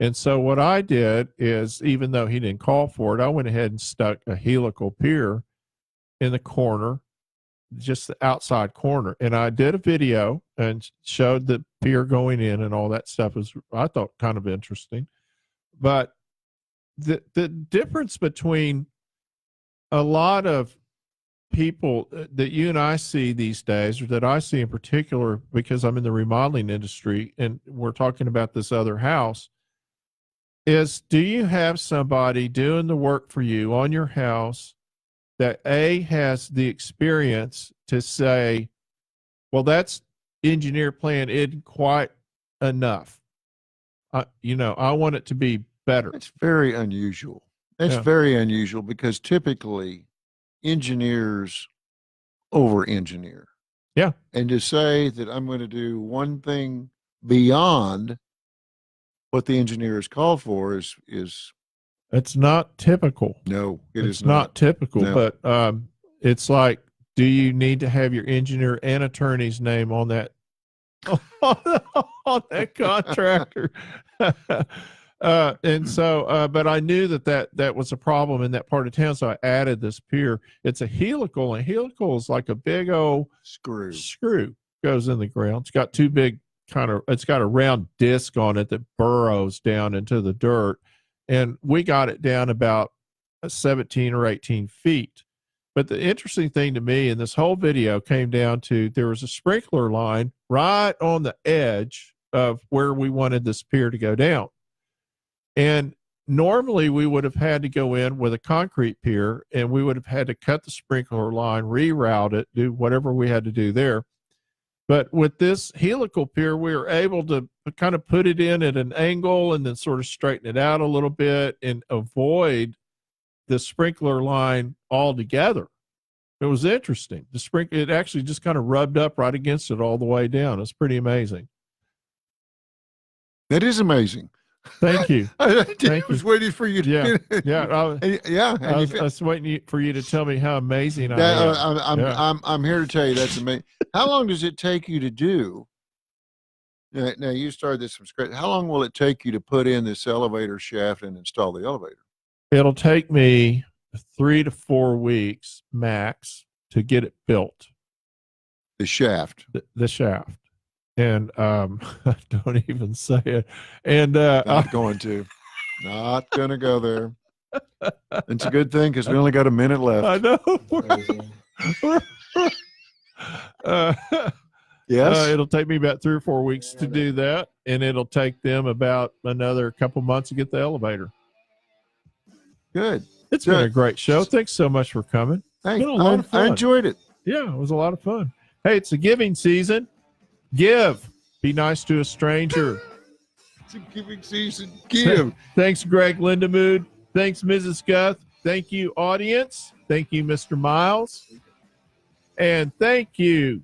And so what I did is, even though he didn't call for it, I went ahead and stuck a helical pier in the corner, just the outside corner. And I did a video and showed the pier going in and all that stuff. Was, I thought, kind of interesting. But the difference between a lot of people that you and I see these days, or that I see in particular because I'm in the remodeling industry and we're talking about this other house, is do you have somebody doing the work for you on your house that has the experience to say, well, that's engineer plan isn't quite enough. I want it to be better. It's very unusual. It's very unusual because typically engineers over-engineer. Yeah. And to say that I'm going to do one thing beyond what the engineer has called for is it's not typical. No, it's not typical. No. But it's like, do you need to have your engineer and attorney's name on that on that contractor? And so, but I knew that was a problem in that part of town, so I added this pier. It's a helical, and helical is like a big old screw goes in the ground. It's got 2 big it's got a round disc on it that burrows down into the dirt, and we got it down about 17 or 18 feet. But the interesting thing to me in this whole video came down to, there was a sprinkler line right on the edge of where we wanted this pier to go down. And normally we would have had to go in with a concrete pier, and we would have had to cut the sprinkler line, reroute it, do whatever we had to do there. But with this helical pier, we were able to kind of put it in at an angle and then sort of straighten it out a little bit and avoid the sprinkler line altogether. It was interesting. It actually just kind of rubbed up right against it all the way down. It's pretty amazing. That is amazing. Thank you. I was waiting for you to. I was waiting for you to tell me how amazing I am. I'm here to tell you that's amazing. How long does it take you to do? Now you started this from scratch. How long will it take you to put in this elevator shaft and install the elevator? It'll take me 3 to 4 weeks max to get it built. The shaft. The shaft. And don't even say it. And not going to go there. It's a good thing because we only got a minute left. I know. Yes. It'll take me about 3 or 4 weeks to do that, and it'll take them about another couple months to get the elevator. Good. It's been a great show. Thanks so much for coming. Hey, I enjoyed it. Yeah, it was a lot of fun. Hey, it's a giving season. Give. Be nice to a stranger. It's a giving season. Give. Thanks, Greg Lindemood. Thanks, Mrs. Guth. Thank you, audience. Thank you, Mr. Miles. And thank you,